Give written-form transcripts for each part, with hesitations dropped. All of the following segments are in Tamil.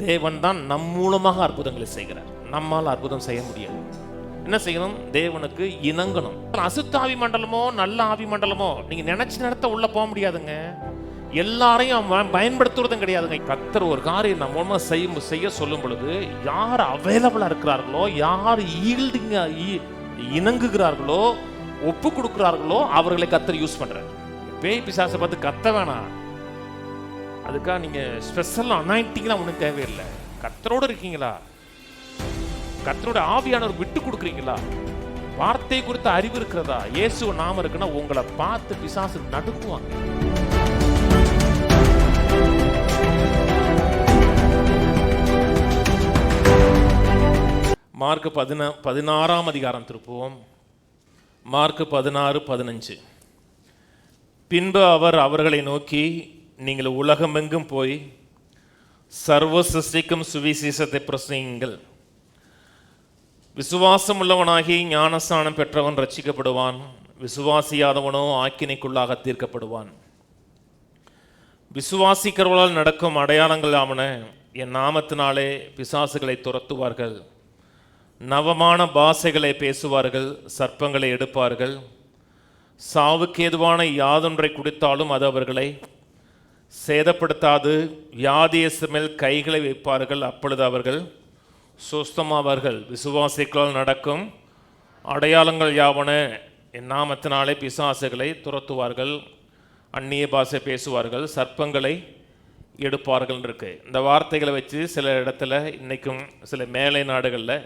தேவன் தான் நம் மூலமாக அற்புதங்களை செய்கிறார். நம்மால் அற்புதம் செய்ய முடியாது. என்ன செய்யணும்? தேவனுக்கு இணங்கணும். அசுத்த ஆவி மண்டலமோ நல்ல ஆவி மண்டலமோ நீங்க நினைச்ச நேரத்தை உள்ள போக முடியாதுங்க. எல்லாரையும் பயன்படுத்துறதும் கிடையாதுங்க. கர்த்தர் ஒரு காரியம் நம்ம மூலமா செய்ய சொல்லும் பொழுது யார் அவைலபிளா இருக்கிறார்களோ, யார் இணங்குகிறார்களோ, ஒப்பு கொடுக்கிறார்களோ அவர்களை கர்த்தர் யூஸ் பண்றார். பேய் பிசாசை பார்த்து கத்த வேணாம். அதுக்காக நீங்க ஸ்பெஷல் அனாயிண்டிங்லாம் ஒன்றும் தேவையில்லை. கர்த்தரோடு இருக்கீங்களா? கர்த்தரோட ஆவியானவர் விட்டு கொடுக்குறீங்களா? வார்த்தை குறித்த அறிவு இருக்கிறதா? இயேசு நாம இருக்குன்னா உங்களை பார்த்து பிசாசு நடுக்குவாங்க. மார்க் 16 அதிகாரம் திருப்புவோம். மார்க் 16:15. பின்பு அவர் அவர்களை நோக்கி, நீங்கள் உலகமெங்கும் போய் சர்வ சிருஷ்டிக்கும் சுவிசேஷத்தை பிரசங்கியுங்கள். விசுவாசம் உள்ளவனாகி ஞானஸ்நானம் பெற்றவன் ரட்சிக்கப்படுவான், விசுவாசியாதவனோ ஆக்கினைக்குள்ளாக தீர்க்கப்படுவான். விசுவாசிக்கிறவர்களால் நடக்கும் அடையாளங்கள் ஆவன, என் நாமத்தினாலே பிசாசுகளை துரத்துவார்கள், நவமான பாஷைகளை பேசுவார்கள், சர்ப்பங்களை எடுப்பார்கள், சாவுக்கேதுவான யாதொன்றை குடித்தாலும் அது அவர்களை சேதப்படுத்தாது, வியாதியஸ்தர் மேல் கைகளை வைப்பார்கள், அப்பொழுது அவர்கள் சுஸ்தமாவார்கள். விசுவாசிகளால் நடக்கும் அடையாளங்கள் யாவன, என் நாமத்தினாலே பிசாசுகளை துரத்துவார்கள், அந்நிய பாஷை பேசுவார்கள், சர்ப்பங்களை எடுப்பார்கள் இருக்கு. இந்த வார்த்தைகளை வச்சு சில இடத்துல இன்றைக்கும் சில மேலை நாடுகளில்,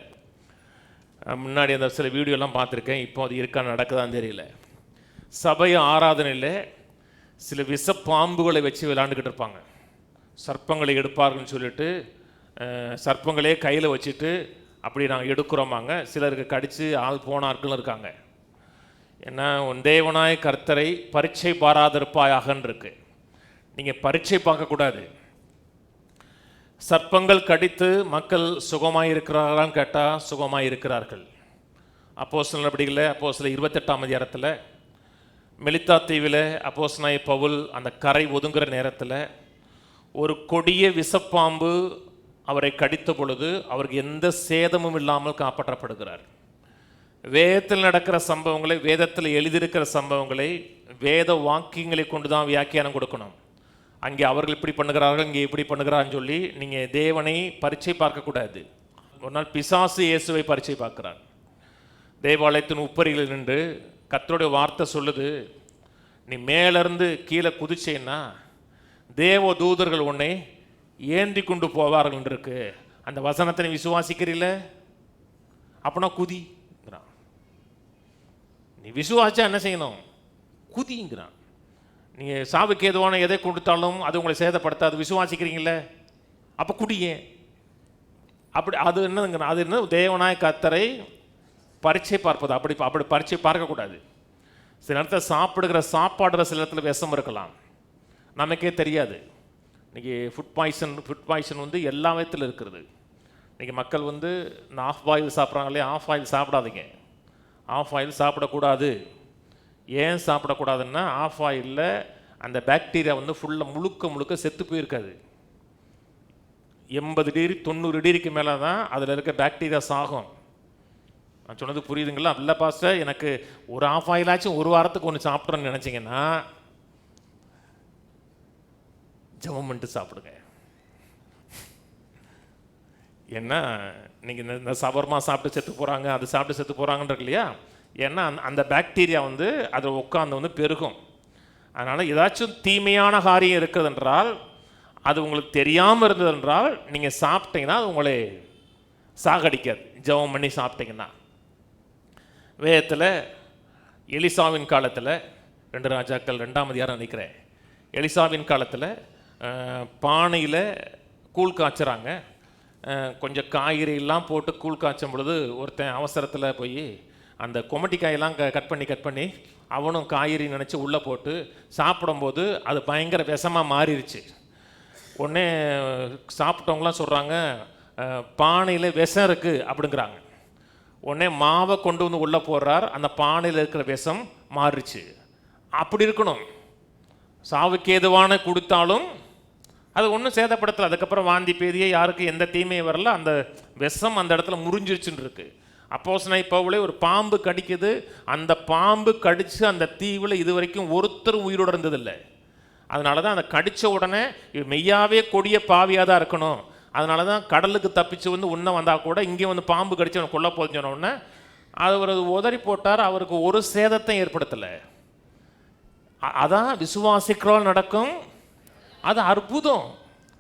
முன்னாடி அந்த சில வீடியோலாம் பார்த்துருக்கேன், இப்போ அது இருக்கா நடக்குதான்னு தெரியல, சபை ஆராதனையில் சில விஷ பாம்புகளை வச்சு விளையாண்டுக்கிட்டு இருப்பாங்க. சர்ப்பங்களை எடுப்பார்கள்னு சொல்லிட்டு சர்ப்பங்களே கையில் வச்சுட்டு அப்படி நாங்கள் எடுக்கிறோமாங்க. சிலருக்கு கடித்து ஆள் போன ஆட்களும் இருக்காங்க. ஏன்னா தேவனாய் கர்த்தரை பரீட்சை பாராதிருப்பாயாகன்னு இருக்கு. நீங்கள் பரீட்சை பார்க்கக்கூடாது. சர்ப்பங்கள் கடித்து மக்கள் சுகமாக இருக்கிறார்களான்னு கேட்டால் சுகமாக இருக்கிறார்கள். அப்போஸ்தலர் நடபடிகளில் அப்போஸ்தலர் 28ஆம் அதிகாரத்தில் மெலித்தா தீவில் அப்போஸ்தலனாகிய பவுல் அந்த கரை ஒதுங்குற நேரத்தில் ஒரு கொடிய விஷப்பாம்பு அவரை கடித்த பொழுது அவருக்கு எந்த சேதமும் இல்லாமல் காப்பாற்றப்படுகிறார். வேதத்தில் நடக்கிற சம்பவங்களை, வேதத்தில் எழுதியிருக்கிற சம்பவங்களை வேத வாக்கியங்களை கொண்டு தான் வியாக்கியானம் கொடுக்கணும். அங்கே அவர்கள் இப்படி பண்ணுகிறார்கள், இங்கே இப்படி பண்ணுகிறான்னு சொல்லி நீங்கள் தேவனை பரீட்சை பார்க்கக்கூடாது. ஒரு நாள் பிசாசு இயேசுவை பரீட்சை பார்க்கிறார். தேவாலயத்தின் உப்பரிகளில் நின்று கர்த்தருடைய வார்த்தை சொல்லுது, நீ மேலேருந்து கீழே குதிச்சேன்னா தேவ தூதர்கள் உன்னை ஏந்தி கொண்டு போவார்கள் இருக்கு. அந்த வசனத்தை நீ விசுவாசிக்கிறீல்ல, அப்படின்னா குதிங்கிறான். நீ விசுவாசா என்ன செய்யணும்? குதிங்கிறான். நீங்கள் சாவுக்கு ஏதுவான எதை கொடுத்தாலும் அது உங்களை சேதப்படுத்தாது, விசுவாசிக்கிறீங்கள, அப்போ குடியே. அப்படி அது என்னதுங்கிறான்? அது என்ன? தேவனாய் கர்த்தரை பரீட்சை பார்ப்பது. அப்படி பரீட்சை பார்க்கக்கூடாது. சில நேரத்தில் சாப்பிடுகிற சாப்பாடுற சில இடத்துல விஷம் இருக்கலாம், நமக்கே தெரியாது. இன்றைக்கி ஃபுட் பாய்சன் வந்து எல்லா விதத்தில் இருக்கிறது. இன்றைக்கி மக்கள் வந்து இந்த ஆஃப் பாயில் சாப்பிட்றாங்களே, ஆஃப் ஆயில் சாப்பிடாதீங்க. ஆஃப் ஆயில் சாப்பிடக்கூடாது. ஏன் சாப்பிடக்கூடாதுன்னா, ஆஃப் ஆயிலில் அந்த பாக்டீரியா வந்து ஃபுல்லாக முழுக்க செத்து போயிருக்காது. 80 டிகிரி 90 டிகிரிக்கு மேலே தான் அதில் இருக்க பாக்டீரியா சாகும். நான் சொன்னது புரியுதுங்களா? இல்லை பாஸ்டர், எனக்கு ஒரு ஆஃப் ஆயிலாச்சும் ஒரு வாரத்துக்கு ஒன்று சாப்பிட்றேன்னு நினச்சிங்கன்னா ஜெபம் பண்ணிட்டு சாப்பிடுங்க. ஏன்னா நீங்கள் இந்த சவர்மா சாப்பிட்டு செத்து போகிறாங்க, அது சாப்பிட்டு செத்து போகிறாங்கன்றது இல்லையா? ஏன்னா அந்த பாக்டீரியா வந்து அதை உட்காந்து வந்து பெருகும். அதனால் ஏதாச்சும் தீமையான காரியம் இருக்குது என்றால், அது உங்களுக்கு தெரியாமல் இருந்தது என்றால், நீங்கள் சாப்பிட்டீங்கன்னா அது உங்களை சாகடிக்காது. ஜெபம் பண்ணி சாப்பிட்டீங்கன்னா. வேதத்தில் எலிசாவின் காலத்தில் 2 ராஜாக்கள் 2ஆம் அதிகாரம் நினைக்கிறேன், எலிசாவின் காலத்தில் பானையில் கூழ் காய்ச்சுறாங்க. கொஞ்சம் காய்கறியெல்லாம் போட்டு கூழ் காய்ச்சும் பொழுது ஒருத்தன் அவசரத்தில் போய் அந்த கொமட்டிக்காயெல்லாம் கட் பண்ணி அவனும் காய்கறி நினச்சி உள்ளே போட்டு சாப்பிடும்போது அது பயங்கர விஷமாக மாறிடுச்சு. உடனே சாப்பிட்டவங்களாம் சொல்கிறாங்க, பானையில் விஷம் இருக்குது அப்படிங்கிறாங்க. உடனே மாவை கொண்டு வந்து உள்ளே போடுறார், அந்த பானையில் இருக்கிற விஷம் மாறிச்சு. அப்படி இருக்கணும். சாவுக்கு ஏதுவான கொடுத்தாலும் அது ஒன்றும் சேதப்படுத்தலை. அதுக்கப்புறம் வாந்தி பேதியே யாருக்கு எந்த தீமையும் வரல, அந்த விஷம் அந்த இடத்துல முறிஞ்சிருச்சுன்னு இருக்கு. அப்போஸ்தலனாகிய பவுலை ஒரு பாம்பு கடிக்குது, அந்த பாம்பு கடித்து அந்த தீவில் இது வரைக்கும் ஒருத்தரும் உயிரோடு இருந்ததில்லை. அதனால தான் அந்த கடித்த உடனே மெய்யாவே கொடிய பாவியாக தான் இருக்கணும். அதனால தான் கடலுக்கு தப்பிச்சு வந்து உன்ன வந்தால் கூட இங்கே வந்து பாம்பு கடிச்சு அவனை கொல்ல போதுன்னு சொன்ன உடனே அவர் உதறி போட்டார். அவருக்கு ஒரு சேதத்தை ஏற்படுத்தலை. அதான் விசுவாசிக்கிறோம் நடக்கும். அது அற்புதம்.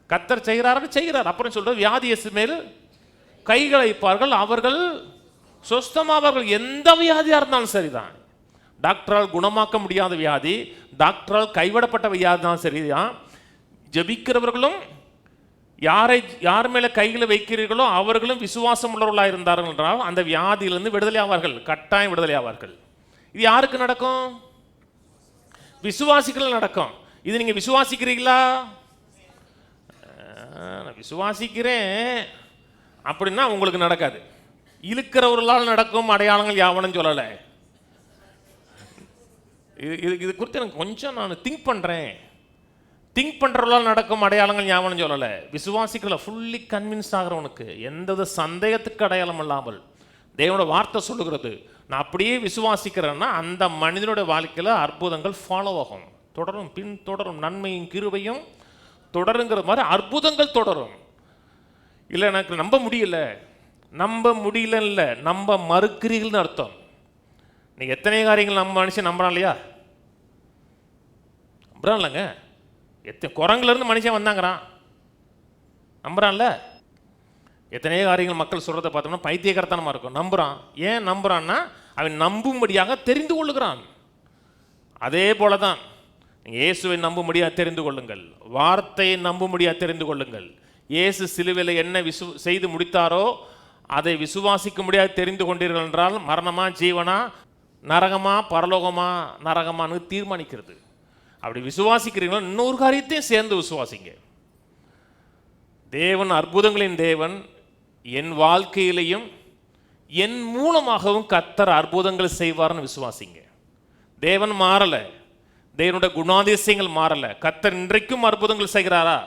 கர்த்தர் செய்கிறார். அப்புறம் சொல்றார், வியாதி இயேசு மேல் கைகளை வைப்பார்கள், அவர்கள் சொஸ்தமாவார்கள். எந்த வியாதியாக இருந்தாலும் சரிதான். டாக்டரால் குணமாக்க முடியாத வியாதி, டாக்டரால் கைவிடப்பட்ட வியாதி தான் சரிதான். ஜெபிக்கிறவர்களும் யார் மேலே கைகளை வைக்கிறீர்களோ அவர்களும் விசுவாசம் உள்ளவர்களாக இருந்தார்கள் என்றால் அந்த வியாதியிலிருந்து விடுதலை ஆவார்கள், கட்டாயம் விடுதலை ஆவார்கள். இது யாருக்கு நடக்கும்? விசுவாசிகள் நடக்கும். இது நீங்க விசுவாசிக்கிறீங்களா? நான் விசுவாசிக்கிறேன் அப்படின்னா உங்களுக்கு நடக்காது. இழுக்கிறவர்களால் நடக்கும் அடையாளங்கள் யாவனும் சொல்லலை. இது குறித்து எனக்கு கொஞ்சம் நான் திங்க் பண்ணுறவர்களால் நடக்கும் அடையாளங்கள் யாவனும் சொல்லலை. விசுவாசிக்கல ஃபுல்லி கன்வின்ஸ் ஆகிறவனுக்கு எந்த சந்தேகத்துக்கு அடையாளம் இல்லாமல் தேவனோட வார்த்தை சொல்லுகிறது. நான் அப்படியே விசுவாசிக்கிறேன்னா அந்த மனிதனுடைய வாழ்க்கையில் அற்புதங்கள் ஃபாலோ ஆகும், தொடரும், பின் தொடரும், நன்மையும் கிருபையும் தொடருங்கிற மாதிரி அற்புதங்கள் தொடரும். இல்லை எனக்கு நம்ப முடியல இல்லை, நம்ப மறுக்கிறீர்கள்னு அர்த்தம். நீ எத்தனை காரியங்கள் நம்ம மனுஷன் நம்புறான் இல்லையா? நம்புறான் இல்லைங்க. குரங்குலேருந்து மனுஷன் வந்தாங்கிறான், நம்புறான்ல. எத்தனையோ காரியங்கள் மக்கள் சொல்கிறத பார்த்தோம்னா பைத்தியக்காரத்தனமாக இருக்கும். நம்புகிறான். ஏன் நம்புகிறான்னா அவன் நம்பும்படியாக தெரிந்து கொள்ளுகிறான். அதே போல தான் நீங்கள் இயேசுவை நம்பும்படியாக தெரிந்து கொள்ளுங்கள், வார்த்தையை நம்பும்படியாக தெரிந்து கொள்ளுங்கள். இயேசு சிலுவையில் என்ன செய்து முடித்தாரோ அதை விசுவாசிக்கும்படியாக தெரிந்து கொண்டீர்கள் என்றால் மரணமா ஜீவனா, நரகமா பரலோகமா, நரகமானு தீர்மானிக்கிறது. அப்படி விசுவாசிக்கிறீங்களா இன்னொரு காரியத்தையும் சேர்ந்து விசுவாசிங்க. தேவன் அற்புதங்களின் தேவன். என் வாழ்க்கையிலையும் என் மூலமாகவும் கர்த்தர் அற்புதங்கள் செய்வார்னு விசுவாசிங்க. தேவன் மாறலை, தேவனுடைய குணாதிசயங்கள் மாறலை. கர்த்தர் இன்றைக்கும் அற்புதங்கள் செய்கிறாரா?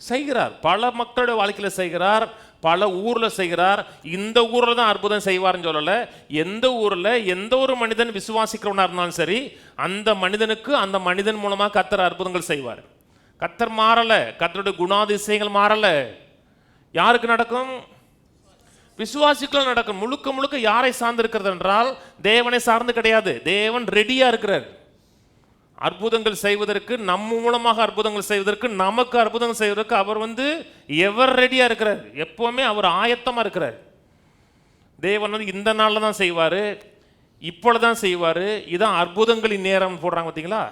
செய்கிறார். பல மக்களுடைய வாழ்க்கையில் செய்கிறார், பல ஊரில் செய்கிறார். இந்த ஊரில் தான் அற்புதம் செய்வார்னு சொல்லலை. எந்த ஊரில் எந்த ஒரு மனிதன் விசுவாசிக்கிறவனாக இருந்தாலும் சரி அந்த மனிதனுக்கு அந்த மனிதன் மூலமாக கர்த்தர் அற்புதங்கள் செய்வார். கர்த்தர் மாறலை, கர்த்தருடைய குணாதிசயங்கள் மாறலை. யாருக்கு நடக்கும்? விசுவாசிகள் நடக்கும். முழுக்க முழுக்க யாரை சார்ந்து இருக்கிறது என்றால் தேவனை சார்ந்து கிடையாது. தேவன் ரெடியா இருக்கிறார் அற்புதங்கள் செய்வதற்கு, நம்ம மூலமாக அற்புதங்கள் செய்வதற்கு, நமக்கு அற்புதங்கள் செய்வதற்கு அவர் எவர் ரெடியா இருக்கிறார். எப்பவுமே அவர் ஆயத்தமா இருக்கிறார். தேவன் இந்த நாளில் தான் செய்வார், இப்பொழுதுதான் செய்வார். இதான் அற்புதங்களின் நேரம் போடுறாங்க பார்த்தீங்களா?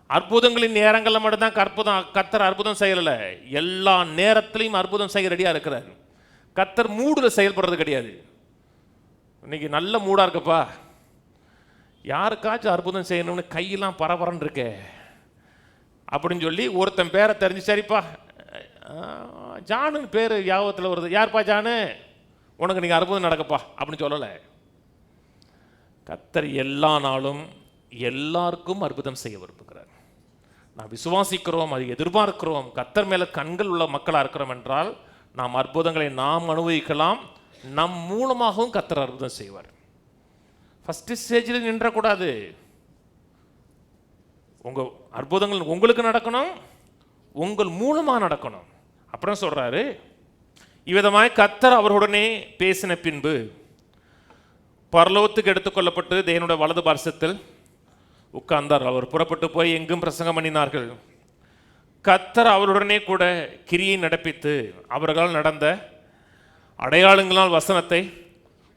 அற்புதங்களின் நேரங்களில் மட்டும்தான் கர்த்தர் அற்புதம் செய்யல, எல்லா நேரத்திலையும் அற்புதம் செய்ய ரெடியா இருக்கிறார். கர்த்தர் மூடுல செயல்படுறது கிடையாது. இன்னைக்கு நல்ல மூடா இருக்கப்பா, யாருக்காச்சும் அற்புதம் செய்யணும்னு கையெல்லாம் பரபரன்னு இருக்கே அப்படின்னு சொல்லி ஒருத்தன் பேரை தெரிஞ்சு, சரிப்பா ஜானுன்னு பேர் யாபத்தில் வருது, யார்ப்பா ஜானு, உனக்கு நீங்கள் அற்புதம் நடக்கப்பா அப்படின்னு சொல்லலை. கர்த்தர் எல்லா நாளும் எல்லாருக்கும் அற்புதம் செய்ய விரும்புகிறார். நான் விசுவாசிக்கிறோம், அதை எதிர்பார்க்கிறோம், கர்த்தர் மேலே கண்கள் உள்ள மக்களாக இருக்கிறோம் என்றால் நாம் அற்புதங்களை நாம் அனுபவிக்கலாம். நம் மூலமாகவும் கர்த்தர் அற்புதம் செய்வார். ஃபஸ்ட்டு ஸ்டேஜில் நின்றக்கூடாது. உங்கள் அற்புதங்கள் உங்களுக்கு நடக்கணும், உங்கள் மூலமாக நடக்கணும். அப்புறம் சொல்கிறாரு, இவ்விதமாய் கர்த்தர் அவர்களுடனே பேசின பின்பு பரலோகத்துக்கு எடுத்துக்கொள்ளப்பட்டு தேவனுடைய வலது பார்சத்தில் உட்கார்ந்தார். அவர் புறப்பட்டு போய் எங்கும் பிரசங்கம் பண்ணினார்கள். கர்த்தர் அவருடனே கூட கிரியை நடப்பித்து அவர்களால் நடந்த அடையாளங்களால் வசனத்தை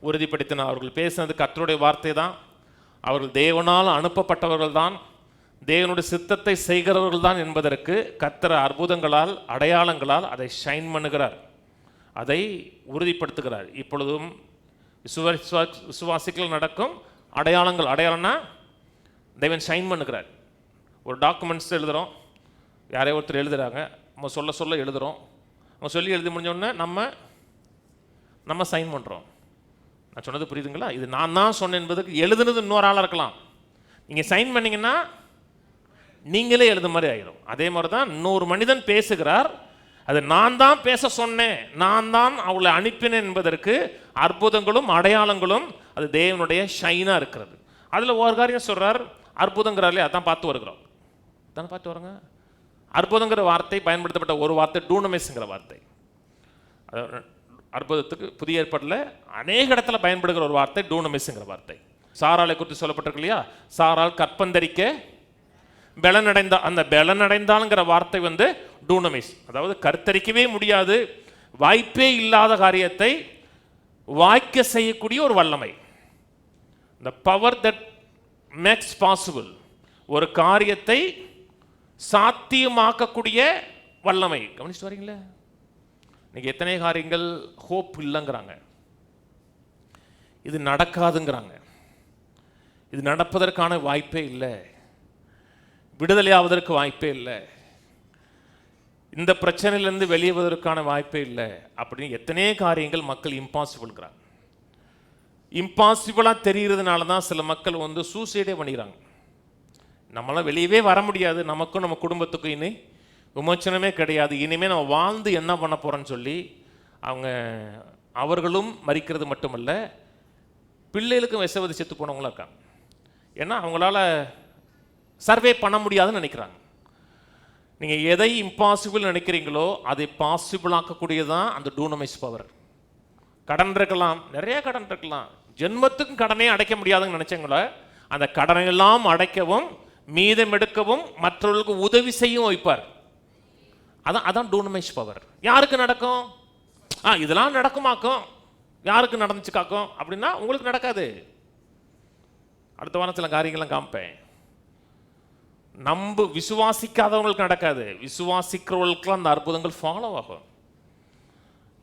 உறுதிப்படுத்தினார். அவர்கள் பேசினது கர்த்தருடைய வார்த்தை தான், அவர்கள் தேவனால் அனுப்பப்பட்டவர்கள் தான், தேவனுடைய சித்தத்தை செய்கிறவர்கள் தான் என்பதற்கு கர்த்தர் அற்புதங்களால் அடையாளங்களால் அதை ஷைன் பண்ணுகிறார், அதை உறுதிப்படுத்துகிறார். இப்பொழுதும் விசுவாசிகள் நடக்கும் அடையாளங்கள். அடையாளம்னா தேவன் ஷைன் பண்ணுகிறார். ஒரு டாக்குமெண்ட்ஸ் எழுதுகிறோம், யாரையோ ஒருத்தர் எழுதுகிறாங்க, நம்ம சொல்ல சொல்ல எழுதுகிறோம். அவங்க சொல்லி எழுதி முடிஞ்சோடனே நம்ம சைன் பண்ணுறோம். நான் சொன்னது புரியுதுங்களா? இது நான் தான் சொன்னேன் என்பதுக்கு எழுதுனது இன்னொரு ஆளாக இருக்கலாம். நீங்கள் சைன் பண்ணிங்கன்னா நீங்களே எழுத மாதிரி ஆகிடும். அதே மாதிரி தான் இன்னொரு மனிதன் பேசுகிறார், அது நான் தான் பேச சொன்னேன், நான் தான் அவளை அனுப்பினேன் என்பதற்கு அற்புதங்களும் அடையாளங்களும் அது தேவனுடைய ஷைனாக இருக்கிறது. அதில் ஒரு காரியம் சொல்கிறார், அற்புதங்கிறாலே அதான் பார்த்து வருகிறோம், தானே பார்த்து வரோங்க. அற்புதங்கிற வார்த்தை பயன்படுத்தப்பட்ட ஒரு வார்த்தை டூனமிஸ்ங்கிற வார்த்தை. அற்புதத்துக்கு புதிய ஏற்பாட்டில் அநேக இடத்துல பயன்படுகிற ஒரு வார்த்தை டூனமிஸ்ங்கிற வார்த்தை. சாராளை குறித்து சொல்லப்பட்டிருக்கு இல்லையா? சாரால் கற்பந்தரிக்க பெலனடைந்தா, அந்த பெலனடைந்தாலுங்கிற வார்த்தை வந்து டூனமிஸ், அதாவது கருத்தரிக்கவே முடியாது, வாய்ப்பே இல்லாத காரியத்தை வாய்க்க செய்யக்கூடிய ஒரு வல்லமை. the power that makes possible, ஒரு காரியத்தை சாத்தியமாக்கக்கூடிய வல்லமை. கவனிச்சுட்டு வரீங்களா? இன்னைக்கு எத்தனை காரியங்கள் ஹோப் இல்லைங்கிறாங்க, இது நடக்காதுங்கிறாங்க, இது நடப்பதற்கான வாய்ப்பே இல்லை, விடுதலை ஆவதற்கு வாய்ப்பே இல்லை, இந்த பிரச்சனையிலேருந்து வெளியேவதற்கான வாய்ப்பே இல்லை அப்படின்னு எத்தனை காரியங்கள் மக்கள் இம்பாசிபிள்ங்கிறாங்க. இம்பாசிபிளாக தெரிகிறதுனால தான் சில மக்கள் வந்து சூசைடே பண்ணிக்கிறாங்க. நம்மளாம் வெளியவே வர முடியாது, நமக்கும் நம்ம குடும்பத்துக்கும் இனி விமோச்சனமே கிடையாது, இனிமேல் நம்ம வாழ்ந்து என்ன பண்ண போகிறோன்னு சொல்லி அவர்களும் மறிக்கிறது மட்டுமல்ல, பிள்ளைகளுக்கும் விஷவதி செத்து போனவங்களும் இருக்காங்க. ஏன்னா அவங்களால சர்வே பண்ண முடியாதுன்னு நினைக்கிறாங்க. நீங்கள் எதை இம்பாசிபிள் நினைக்கிறீங்களோ அதை பாசிபிள் ஆக்கக்கூடியதான் அந்த டூனமைஸ் பவர். கடன் இருக்கலாம், நிறைய கடன் இருக்கலாம், ஜென்மத்துக்கும் கடனே அடைக்க முடியாதுன்னு நினைச்சவங்கள அந்த கடனையெல்லாம் அடைக்கவும் மீதம் எடுக்கவும் மற்றவர்களுக்கு உதவி செய்யும் வைப்பார். அதான் டூனமைஸ் பவர். யாருக்கு நடக்கும்? இதெல்லாம் நடக்குமாக்கும், யாருக்கு நடந்துச்சு காக்கும் அப்படின்னா உங்களுக்கு நடக்காது. அடுத்த வாரம் சில காரியங்கள்லாம் காமிப்பேன். விசுவாசிக்காதவங்களுக்கு நடக்காது, விசுவாசிக்கிறவர்களுக்கு அந்த அற்புதங்கள் ஃபாலோ ஆகும்.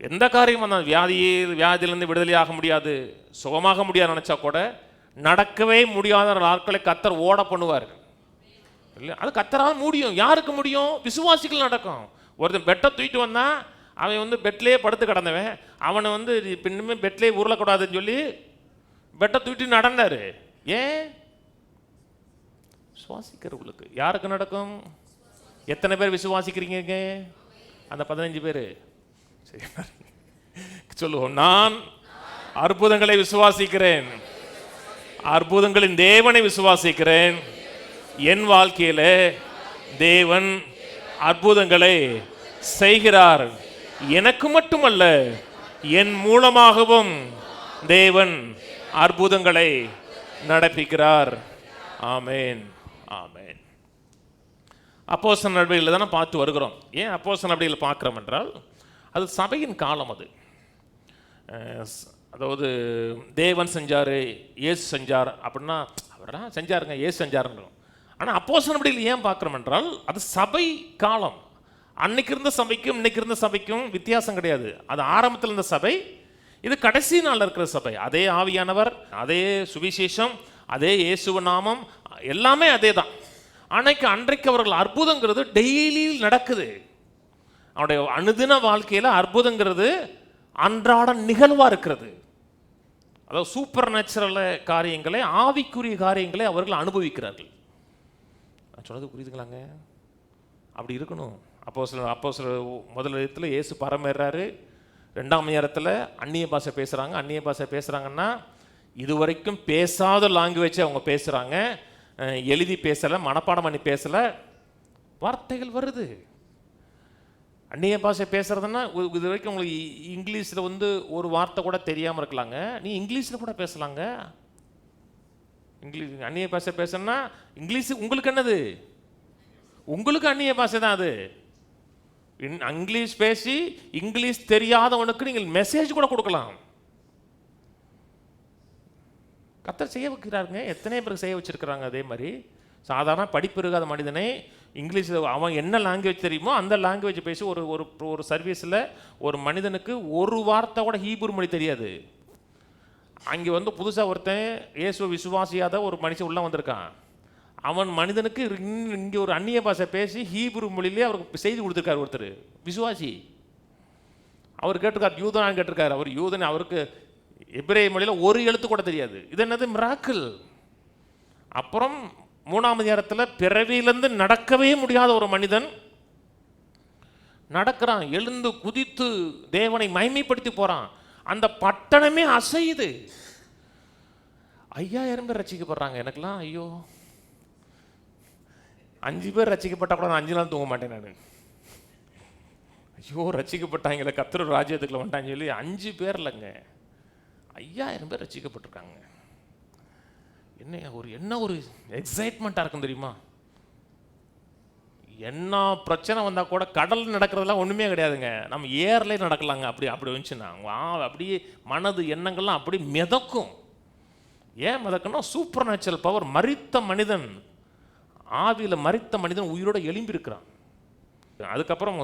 எந்த காரியம் அந்த வியாதியிலிருந்து விடுதலையாக முடியாது, சுகமாக முடியாது நினைச்சா கூட நடக்கவே முடியாத நாட்களை கத்தர் ஓட பண்ணுவார் இல்லை? அது கத்தரால் முடியும். யாருக்கு முடியும்? விசுவாசிகள் நடக்கும். ஒருத்தன் பெட்டை தூக்கிட்டு வந்தான், அவன் வந்து பெட்லேயே படுத்து கிடந்தவன், அவனை வந்து இன்னுமே பெட்லேயே உருளக்கூடாதுன்னு சொல்லி பெட்டை தூக்கிட்டு நடந்தார். ஏன்? விசுவாசிக்கிறவங்களுக்கு. யாருக்கு நடக்கும்? எத்தனை பேர் விசுவாசிக்கிறீங்க? அந்த 15 பேர் சொல்லுவோம், நான் அற்புதங்களை விசுவாசிக்கிறேன், அற்புதங்களின் தேவனை விசுவாசிக்கிறேன், என் வாழ்க்கையில தேவன் அற்புதங்களை செய்கிறார், எனக்கு மட்டுமல்ல என் மூலமாகவும் தேவன் அற்புதங்களை நடப்பிக்கிறார். ஆமேன், ஆமேன். அப்போஸ்தலர் நடவடிக்கைகளை தானே பார்த்து வருகிறோம். ஏன் அப்போஸ்தலர் நடவடிக்கைகளை பார்க்குறோம் என்றால் அது சபையின் காலம். அதாவது தேவன் செஞ்சார், இயேசு செஞ்சார் அப்படின்னா அவர்தான் செஞ்சாருங்க, இயேசு செஞ்சாருன்றோம். ஆனால் அப்போஸ்தலர் நடவடிக்கைகளை ஏன் பார்க்குறோம் என்றால் அது சபை காலம். அன்னைக்கு இருந்த சபைக்கும் இன்னைக்கு இருந்த சபைக்கும் வித்தியாசம் கிடையாது. அது ஆரம்பத்தில் இருந்த சபை, இது கடைசி நாளில் இருக்கிற சபை. அதே ஆவியானவர், அதே சுவிசேஷம், அதே இயேசுவ நாமம், எல்லாமே அதே தான். அன்றைக்கு அவர்கள் அற்புதங்கிறது டெய்லி நடக்குது. அவருடைய அனுதின வாழ்க்கையில் அற்புதங்கிறது அன்றாட நிகழ்வாக இருக்கிறது. அதாவது சூப்பர் நேச்சுரல் காரியங்களை, ஆவிக்குரிய காரியங்களை அவர்கள் அனுபவிக்கிறார்கள். நான் சொன்னது புரியுதுங்களாங்க? அப்படி இருக்கணும். அப்போஸ்தலர் முதல் இடத்துல இயேசு பரமேறாரு, 2ஆம் அதிகாரத்தில் அந்நிய பாஷை பேசுகிறாங்க. அந்நிய பாஷை பேசுகிறாங்கன்னா இதுவரைக்கும் பேசாத லாங்குவேஜை அவங்க பேசுகிறாங்க, எழுதி பேசலை, மனப்பாடம் பண்ணி பேசலை, வார்த்தைகள் வருது. அந்நிய பாஷை பேசுறதுன்னா இது வரைக்கும் உங்களுக்கு இங்கிலீஷில் வந்து ஒரு வார்த்தை கூட தெரியாமல் இருக்கலாங்க, நீ இங்கிலீஷில் கூட பேசலாங்க. இங்கிலீஷ் அந்நிய பாஷை பேசணும்னா இங்கிலீஷ் உங்களுக்கு என்னது? உங்களுக்கு அந்நிய பாஷை தான் அது. இங்கிலீஷ் பேசி இங்கிலீஷ் தெரியாதவனுக்கு நீங்கள் மெசேஜ் கூட கொடுக்கலாம். கர்த்தர் செய்ய வைக்கிறாருங்க. எத்தனை பேருக்கு செய்ய வச்சிருக்கிறாங்க. அதே மாதிரி சாதாரண படிப்பு இருக்காத மனிதனை இங்கிலீஷில் அவன் என்ன லாங்குவேஜ் தெரியுமோ அந்த லாங்குவேஜ் பேசி ஒரு சர்வீஸில் ஒரு மனிதனுக்கு ஒரு வார்த்தை கூட ஹீப்ரு மொழி தெரியாது. அங்கே வந்து புதுசாக ஒருத்தன் இயேசுவை விசுவாசியாத ஒரு மனுஷன் உள்ளே வந்திருக்கான். அவன் மனிதனுக்கு இங்கே ஒரு அந்நிய பாஷை பேசி ஹீப்ரு மொழியிலே அவருக்கு செய்தி கொடுத்துருக்காரு. ஒருத்தர் விசுவாசி, அவர் கேட்டிருக்கார், யூதனான்னு கேட்டிருக்காரு. அவர் யூதன், அவருக்கு எபிரேய மொழியில் ஒரு எழுத்து கூட தெரியாது. இது என்னது? மிராக்கிள். அப்புறம் 3ஆம் அதிகாரத்தில் பிறவியிலிருந்து நடக்கவே முடியாத ஒரு மனிதன் நடக்கிறான், எழுந்து குதித்து தேவனை மகிமைப்படுத்தி போறான். அந்த பட்டணமே அசையுது. 5000 பேர் ரட்சிக்கப்படுறாங்க. எனக்குலாம் ஐயோ, 5 பேர் ரட்சிக்கப்பட்டா கூட நான் 5 நாள் தூங்க மாட்டேன் நான். ஐயோ ரட்சிக்கப்பட்டாங்களே, கர்த்தர் ராஜ்யத்துக்குள்ள வந்துட்டாங்க சொல்லி 5 பேர் இல்லைங்க, 5000 பேர் ரட்சிக்கப்பட்டிருக்காங்க. என்ன ஒரு எக்ஸைட்மெண்ட்டாக இருக்கும் தெரியுமா? என்ன பிரச்சனை வந்தால் கூட கடல் நடக்கிறதுலாம் ஒன்றுமே கிடையாதுங்க, நம்ம ஏர்லேயே நடக்கலாங்க. அப்படி வந்துச்சுன்னா அப்படியே மனது எண்ணங்கள்லாம் அப்படி மிதக்கும். ஏன் மிதக்குன்னா சூப்பர் நேச்சுரல் பவர். மரித்த மனிதன், ஆவியில் மரித்த மனிதன் உயிரோட எழும்பியிருக்கிறான். அதுக்கப்புறம்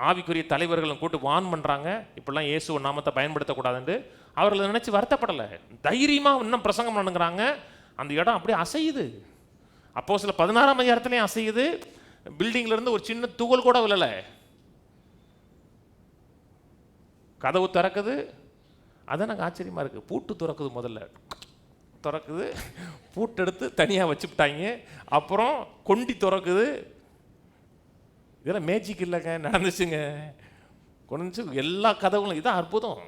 ஆவிக்குரிய தலைவர்களும் கூட்டு வான் பண்ணுறாங்க, இப்படிலாம் இயேசு நாமத்தை பயன்படுத்தக்கூடாதுன்னு. அவர்களை நினச்சி வருத்தப்படலை, தைரியமாக இன்னும் பிரசங்கம் பண்ணுங்கிறாங்க. அந்த இடம் அப்படியே அசையுது. அப்போஸ்தலர் 16ஆம் அதிகாரத்துலேயும் அசையுது. பில்டிங்லேருந்து ஒரு சின்ன துகள் கூட விழலை. கதவு திறக்குது. அதான் எனக்கு ஆச்சரியமாக இருக்குது. பூட்டு திறக்குது, முதல்ல திறக்குது, பூட்டு எடுத்து தனியாக வச்சுக்கிட்டாங்க. அப்புறம் கொண்டி திறக்குது. இதெல்லாம் மேஜிக் இல்லைங்க, நடந்துச்சுங்க. கொண்டு எல்லா கதவுகளும். இதான் அற்புதம்.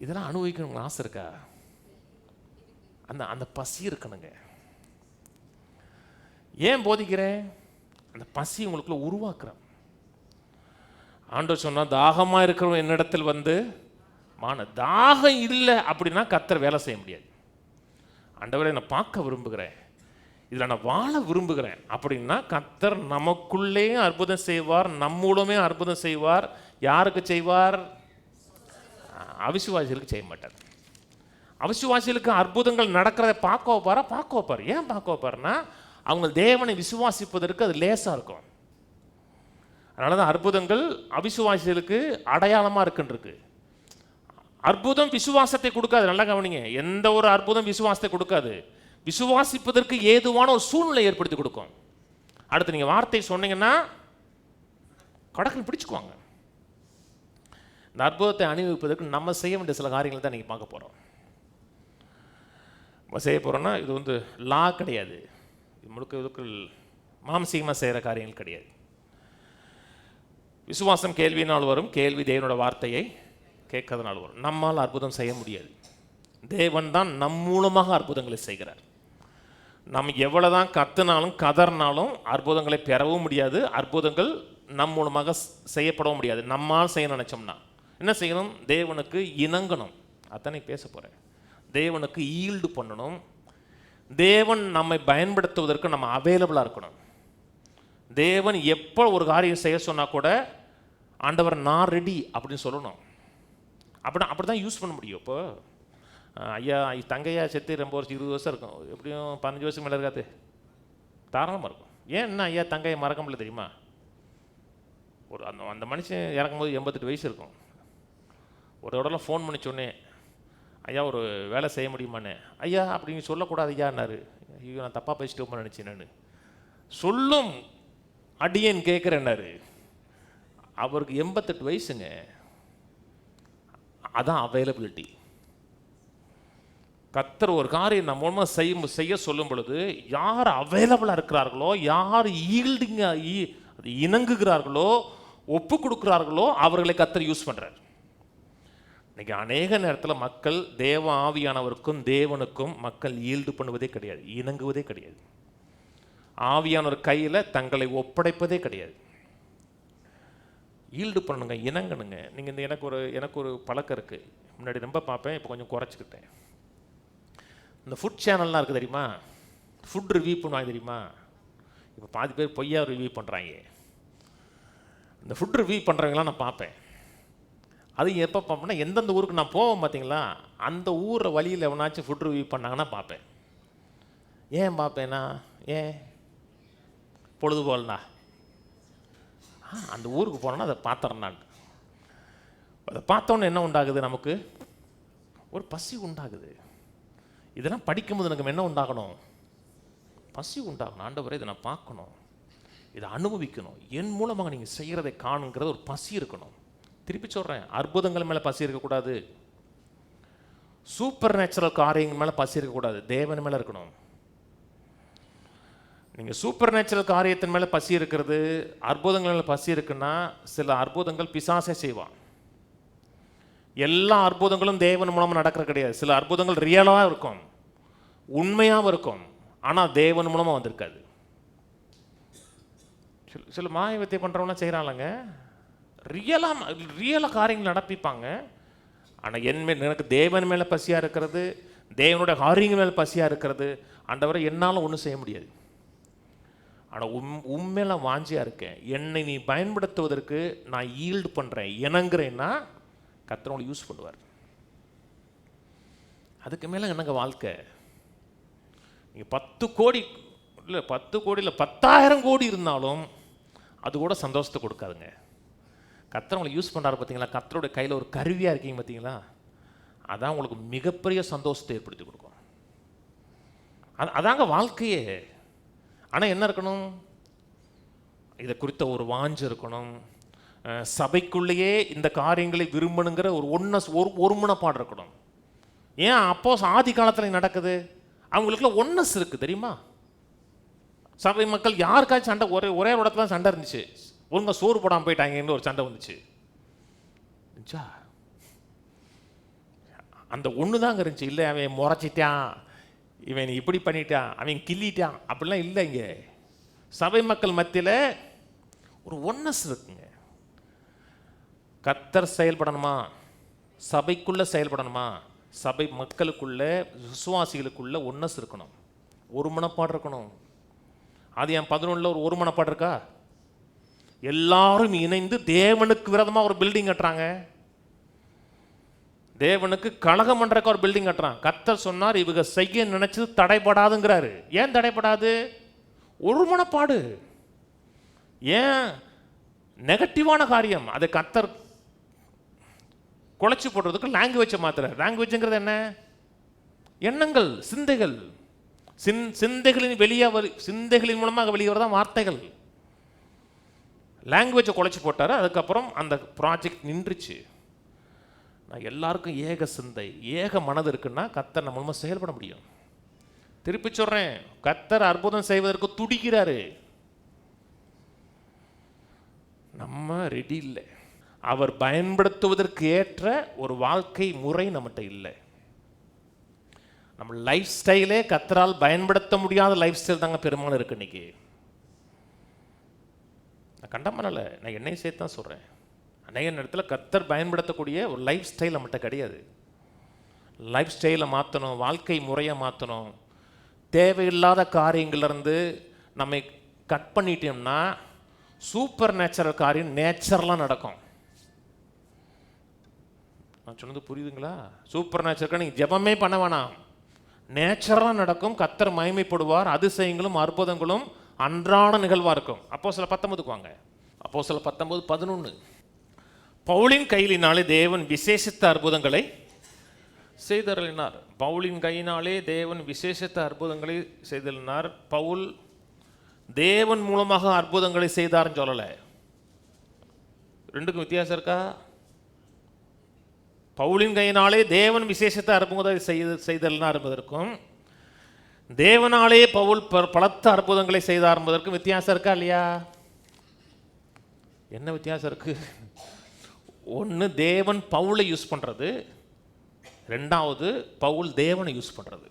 இதெல்லாம் அனுபவிக்கணுங்க ஆசை இருக்கா? அந்த பசி இருக்கணுங்க. ஏன் போதிக்கிறேன்? அந்த பசி உங்களுக்குள்ள உருவாக்குறேன். ஆண்டவர் சொன்னா, தாகமாக இருக்கிறவங்க என்னிடத்தில் வந்து தாகம் இல்லை அப்படின்னா கர்த்தர் வேலை செய்ய முடியாது. ஆண்டவரை நான் பார்க்க விரும்புகிறேன், இதில் நான் வாழ விரும்புகிறேன் அப்படின்னா கர்த்தர் நமக்குள்ளே அற்புதம் செய்வார், நம்மூலமே அற்புதம் செய்வார். யாருக்கு செய்வார்? அவிசுவாசிகளுக்கு செய்ய மாட்டார். அவிசுவாசிகளுக்கு அற்புதங்கள் நடக்கிறத பார்க்க வைப்பார். ஏன் பார்க்க வைப்பார்னா, அவங்க தேவனை விசுவாசிப்பதற்கு அது லேசாக இருக்கும். அதனால தான் அற்புதங்கள் அவிசுவாசிகளுக்கு அடையாளமாக இருக்குன்றிருக்கு. அற்புதம் விசுவாசத்தை கொடுக்காது. நல்லா கவனிங்க, எந்த ஒரு அற்புதம் விசுவாசத்தை கொடுக்காது. விசுவாசிப்பதற்கு ஏதுவான ஒரு சூழ்நிலை ஏற்படுத்தி கொடுக்கும். அடுத்து நீங்கள் வார்த்தை சொன்னீங்கன்னா கடற்கரை பிடிச்சுக்குவாங்க. இந்த அற்புதத்தை அனுபவிப்பதற்கு நம்ம செய்ய வேண்டிய சில காரியங்கள் தான் நீங்கள் பார்க்க போகிறோம். நம்ம செய்ய போகிறோன்னா, இது வந்து லா கிடையாது, இது முழுக்க மாம்சீகமாக செய்கிற காரியங்கள் கிடையாது. விசுவாசம் கேள்வியினால் வரும், கேள்வி தேவனோட வார்த்தையை கேட்கறதுனால வரும். நம்மால் அற்புதம் செய்ய முடியாது. தேவன் தான் நம் மூலமாக அற்புதங்களை செய்கிறார். நம்ம எவ்வளோதான் கத்துனாலும் கதறினாலும் அற்புதங்களை பெறவும் முடியாது. அற்புதங்கள் நம் மூலமாக செய்யப்படவும் முடியாது. நம்மால் செய்ய நினைச்சோம்னா என்ன செய்யணும்? தேவனுக்கு இணங்கணும். அத்தனை பேச போகிறேன். தேவனுக்கு ஈல்டு பண்ணணும். தேவன் நம்மை பயன்படுத்துவதற்கு நம்ம அவைலபிளாக இருக்கணும். தேவன் எப்போ ஒரு காரியம் செய்ய சொன்னால் கூட ஆண்டவர் நான் ரெடி அப்படின்னு சொல்லணும். அப்படி தான் யூஸ் பண்ண முடியும். இப்போ ஐயா தங்கையா செத்து ரொம்ப வருஷம் 20 வருஷம் இருக்கும், எப்படியும் 15 வருஷம் மேலே இருக்காது, தாராளமாக இருக்கும். ஏன் என்ன ஐயா தங்கையை மறக்க முடியல தெரியுமா? ஒரு அந்த மனுஷன் இறக்கும்போது 88 வயசு இருக்கும். ஒரு தடவை ஃபோன் பண்ணி சொன்னேன், ஐயா ஒரு வேலை செய்ய முடியுமான்னு. ஐயா அப்படின்னு சொல்லக்கூடாது ஐயான்னாரு. ஐயோ நான் தப்பாக பேசிட்டு நினச்சேன். நான் சொல்லும் அடியேன் கேட்குறேன்னாரு. அவருக்கு 88 வயசுங்க. அதான் அவைலபிலிட்டி. கர்த்தர் ஒரு காரியம் நம்ம மூலமாக செய்ய சொல்லும் பொழுது யார் அவைலபிளாக இருக்கிறார்களோ, யார் இணங்குகிறார்களோ, ஒப்பு கொடுக்குறார்களோ அவர்களை கர்த்தர் யூஸ் பண்ணுறார். இன்னைக்கு அநேக நேரத்தில் மக்கள் தேவ ஆவியானவருக்கும் தேவனுக்கும் மக்கள் ஈல்டு பண்ணுவதே கிடையாது, இணங்குவதே கிடையாது. ஆவியானவர் கையில் தங்களை ஒப்படைப்பதே கிடையாது. ஈல்டு பண்ணணுங்க, இணங்கணுங்க. நீங்கள் இந்த எனக்கு ஒரு பழக்கம் இருக்குது. முன்னாடி ரொம்ப பார்ப்பேன், இப்போ கொஞ்சம் குறைச்சிக்கிட்டேன். இந்த ஃபுட் சேனல்லாம் இருக்குது தெரியுமா? ஃபுட் ரிவ்யூ பண்ணுவாங்க தெரியுமா? இப்போ பாதி பேர் பொய்யா ரிவ்யூ பண்ணுறாங்க. இந்த ஃபுட் ரிவ்யூ பண்ணுறவங்களாம் நான் பார்ப்பேன். அது எப்போ பார்ப்பேன்னா, எந்தெந்த ஊருக்கு நான் போவேன் பார்த்தீங்களா, அந்த ஊரில் வழியில் எவனாச்சும் ஃபுட் ரிவ்யூ பண்ணாங்கன்னா பார்ப்பேன். ஏன் பார்ப்பேன்னா, ஏன் பொழுதுபோல்னா அந்த ஊருக்கு போனோன்னா அதை பார்த்துறேன். அதை பார்த்தோன்னே என்ன உண்டாகுது? நமக்கு ஒரு பசி உண்டாகுது. இதெல்லாம் படிக்கும்போது எனக்கு என்ன உண்டாகணும்? பசி உண்டாகணும். ஆண்டவரே இதை நான் பார்க்கணும், இதை அனுபவிக்கணும், என் மூலமாக நீங்கள் செய்கிறதை காணுங்கிறது ஒரு பசி இருக்கணும். திருப்பி சொல்கிறேன், அற்புதங்கள் மேலே பசி இருக்கக்கூடாது. சூப்பர் நேச்சுரல் காரியங்கள் மேலே பசி இருக்கக்கூடாது, தேவன் மேலே இருக்கணும். நீங்கள் சூப்பர் நேச்சுரல் காரியத்தின் மேலே பசி இருக்கிறது, அற்புதங்கள் மேலே பசி இருக்குன்னா சில அற்புதங்கள் பிசாசே செய்வான். எல்லா அற்புதங்களும் தேவன் மூலமாக நடக்கிற கிடையாது. சில அற்புதங்கள் ரியலாக இருக்கும், உண்மையாகவும் இருக்கும், ஆனால் தேவன் மூலமாக வந்திருக்காது. சில மாயவத்தை பண்ணுறவங்களாம் செய்கிறாங்க, ரியலாக காரியங்கள் நடப்பிப்பாங்க. ஆனால் எனக்கு தேவன் மேலே பசியாக இருக்கிறது, தேவனுடைய காரியங்கள் மேலே பசியாக இருக்கிறது, ஆண்டவரை என்னால் ஒன்றும் செய்ய முடியாது. ஆனால் உண்மையில வாஞ்சியாக இருக்கேன், என்னை நீ பயன்படுத்துவதற்கு நான் ஈல்டு பண்ணுறேன், இணங்குறேன்னா கர்த்தர் உங்களை யூஸ் பண்ணுவார். அதுக்கு மேலே என்னங்க வாழ்க்கை? நீங்கள் 10 கோடி இல்லை 10 கோடி இல்லை 10,000 கோடி இருந்தாலும் அது கூட சந்தோஷத்தை கொடுக்காதுங்க. கர்த்தர் உங்களை யூஸ் பண்ணுறாரு பார்த்தீங்களா, கர்த்தருடைய கையில் ஒரு கருவியாக இருக்கீங்க பார்த்தீங்களா, அதான் உங்களுக்கு மிகப்பெரிய சந்தோஷத்தை ஏற்படுத்தி கொடுக்கும். அதாங்க வாழ்க்கையே. ஆனால் என்ன இருக்கணும்? இதை குறித்த ஒரு வாஞ்சு இருக்கணும். சபைக்குள்ளேயே இந்த காரியங்களை விரும்பணுங்கிற ஒரு ஒருமனப்பாடு இருக்கணும். ஏன் அப்போ ஆதி காலத்தில் நடக்குது? அவங்களுக்குள்ள ஒன்னஸ் இருக்குது தெரியுமா? சபை மக்கள் யாருக்காச்சும் சண்டை, ஒரே இடத்துல சண்டை இருந்துச்சு, ஒழுங்காக சோறு போடாமல் போயிட்டாங்கன்னு ஒரு சண்டை வந்துச்சு. அந்த ஒன்று தாங்க இருந்துச்சு. இல்லை அவன் முறைச்சிட்டான், இவன் இப்படி பண்ணிட்டான், அவன் கிள்ளிட்டான், அப்படிலாம் இல்லை. இங்கே சபை மக்கள் மத்தியில் ஒரு ஒன்னஸ் இருக்குங்க. கர்த்தர் செயல்படணுமா, சபைக்குள்ளே செயல்படணுமா, சபை மக்களுக்குள்ள விசுவாசிகளுக்குள்ள ஒன்னஸ் இருக்கணும், ஒரு மனப்பாடு இருக்கணும். அது என் 11 ஒரு மனப்பாடு இருக்கா? எல்லாரும் இணைந்து தேவனுக்கு விரோதமாக ஒரு பில்டிங் கட்டுறாங்க, தேவனுக்கு கலகம் பண்றதுக்கு ஒரு பில்டிங் கட்டுறான். கர்த்தர் சொன்னார் இவங்க செய்ய நினைச்சது தடைபடாதுங்கிறாரு. ஏன் தடைபடாது? ஒரு மனப்பாடு. ஏன் நெகட்டிவான காரியம் அதை கர்த்தர் குலைச்சி போடுறதுக்கு லாங்குவேஜை மாத்துறார். லாங்குவேஜ்ங்கிறது என்ன? எண்ணங்கள், சிந்தைகள். சிந்தைகளின் மூலமாக வெளியே வரதான் வார்த்தைகள். லாங்குவேஜை குலைச்சி போட்டார். அதுக்கப்புறம் அந்த ப்ராஜெக்ட் நின்றுச்சு. நான் எல்லாருக்கும் ஏக சிந்தை, ஏக மனது இருக்குன்னா கர்த்தர் நம்ம மூலமாக செயல்பட முடியும். திருப்பி சொல்றேன், கர்த்தர் அற்புதம் செய்வதற்கு துடிக்கிறாரு, நம்ம ரெடி இல்லை. அவர் பயன்படுத்துவதற்கு ஏற்ற ஒரு வாழ்க்கை முறை நம்மகிட்ட இல்லை. நம்ம லைஃப் ஸ்டைலே கர்த்தரால் பயன்படுத்த முடியாத லைஃப் ஸ்டைல் தாங்க பெரும்பாலும் இருக்கு இன்னைக்கு. நான் கண்டமனல, நான் என்னையும் சேர்த்து தான் சொல்கிறேன். அநேக நேரத்தில் கர்த்தர் பயன்படுத்தக்கூடிய ஒரு லைஃப் ஸ்டைல் நம்மகிட்ட கிடையாது. லைஃப் ஸ்டைலை மாற்றணும், வாழ்க்கை முறையை மாற்றணும். தேவையில்லாத காரியங்கள்லேருந்து நம்மை கட் பண்ணிட்டோம்னா சூப்பர் நேச்சுரல் காரியம் நேச்சுரலாக நடக்கும். நான் சொன்னது புரியுதுங்களா? சூப்பர் நேச்சுரல் நீங்கள் ஜெபமே பண்ண வேணாம், நேச்சுரலாக நடக்கும். கர்த்தர் மகிமைப்படுவார், அதிசயங்களும் அற்புதங்களும் அன்றாட நிகழ்வாக இருக்கும். அப்போஸ்தலர் 19 வாங்க. அப்போஸ்தலர் 19:11. பவுலின் கையினாலே தேவன் விசேஷித்த அற்புதங்களை செய்தருளினார். பவுலின் கையினாலே தேவன் விசேஷித்த அற்புதங்களை செய்தருளினார். பவுல் தேவன் மூலமாக அற்புதங்களை செய்தார்னு சொல்லலை. ரெண்டுக்கும் வித்தியாசம் இருக்கா? பவுலின் கையினாலே தேவன் விசேஷித்த அற்புதங்களை செய்தருளினார் என்பதற்கும் தேவனாலே பவுல் பலத்த அற்புதங்களை செய்தார் என்பதற்கும் வித்தியாசம் இருக்கா இல்லையா? என்ன வித்தியாசம் இருக்கு? ஒன்று தேவன் பவுலை யூஸ் பண்ணுறது, ரெண்டாவது பவுல் தேவனை யூஸ் பண்ணுறது.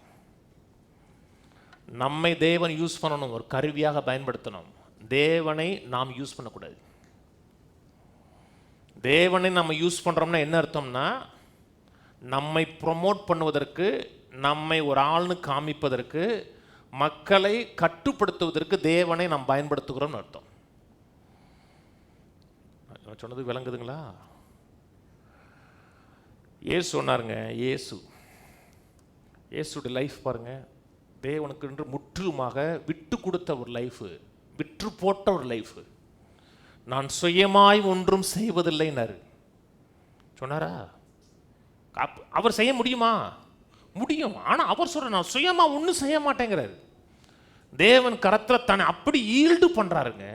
நம்மை தேவன் யூஸ் பண்ணணும், ஒரு கருவியாக பயன்படுத்தணும். தேவனை நாம் யூஸ் பண்ணக்கூடாது. தேவனை நம்ம யூஸ் பண்ணுறோம்னா என்ன அர்த்தம்னா, நம்மை ப்ரொமோட் பண்ணுவதற்கு, நம்மை ஒரு ஆள்னு காமிப்பதற்கு, மக்களை கட்டுப்படுத்துவதற்கு தேவனை நாம் பயன்படுத்துகிறோம்னு அர்த்தம். சொன்னது விளங்குதுங்களா? இயேசு சொன்னாருங்க, இயேசுடைய லைஃப் பாருங்க, தேவனுக்கு என்று முற்றிலுமாக விட்டு கொடுத்த ஒரு லைஃபு, விற்று போட்ட ஒரு லைஃபு. நான் சுயமாய் ஒன்றும் செய்வதில்லைன்னாரு. சொன்னாரா? அவர் செய்ய முடியுமா? முடியும். ஆனால் அவர் சொல்ற நான் சுயமா ஒன்றும் செய்ய மாட்டேங்கிறாரு. தேவன் கரத்தில் தானே அப்படி ஈல்டு பண்றாருங்க.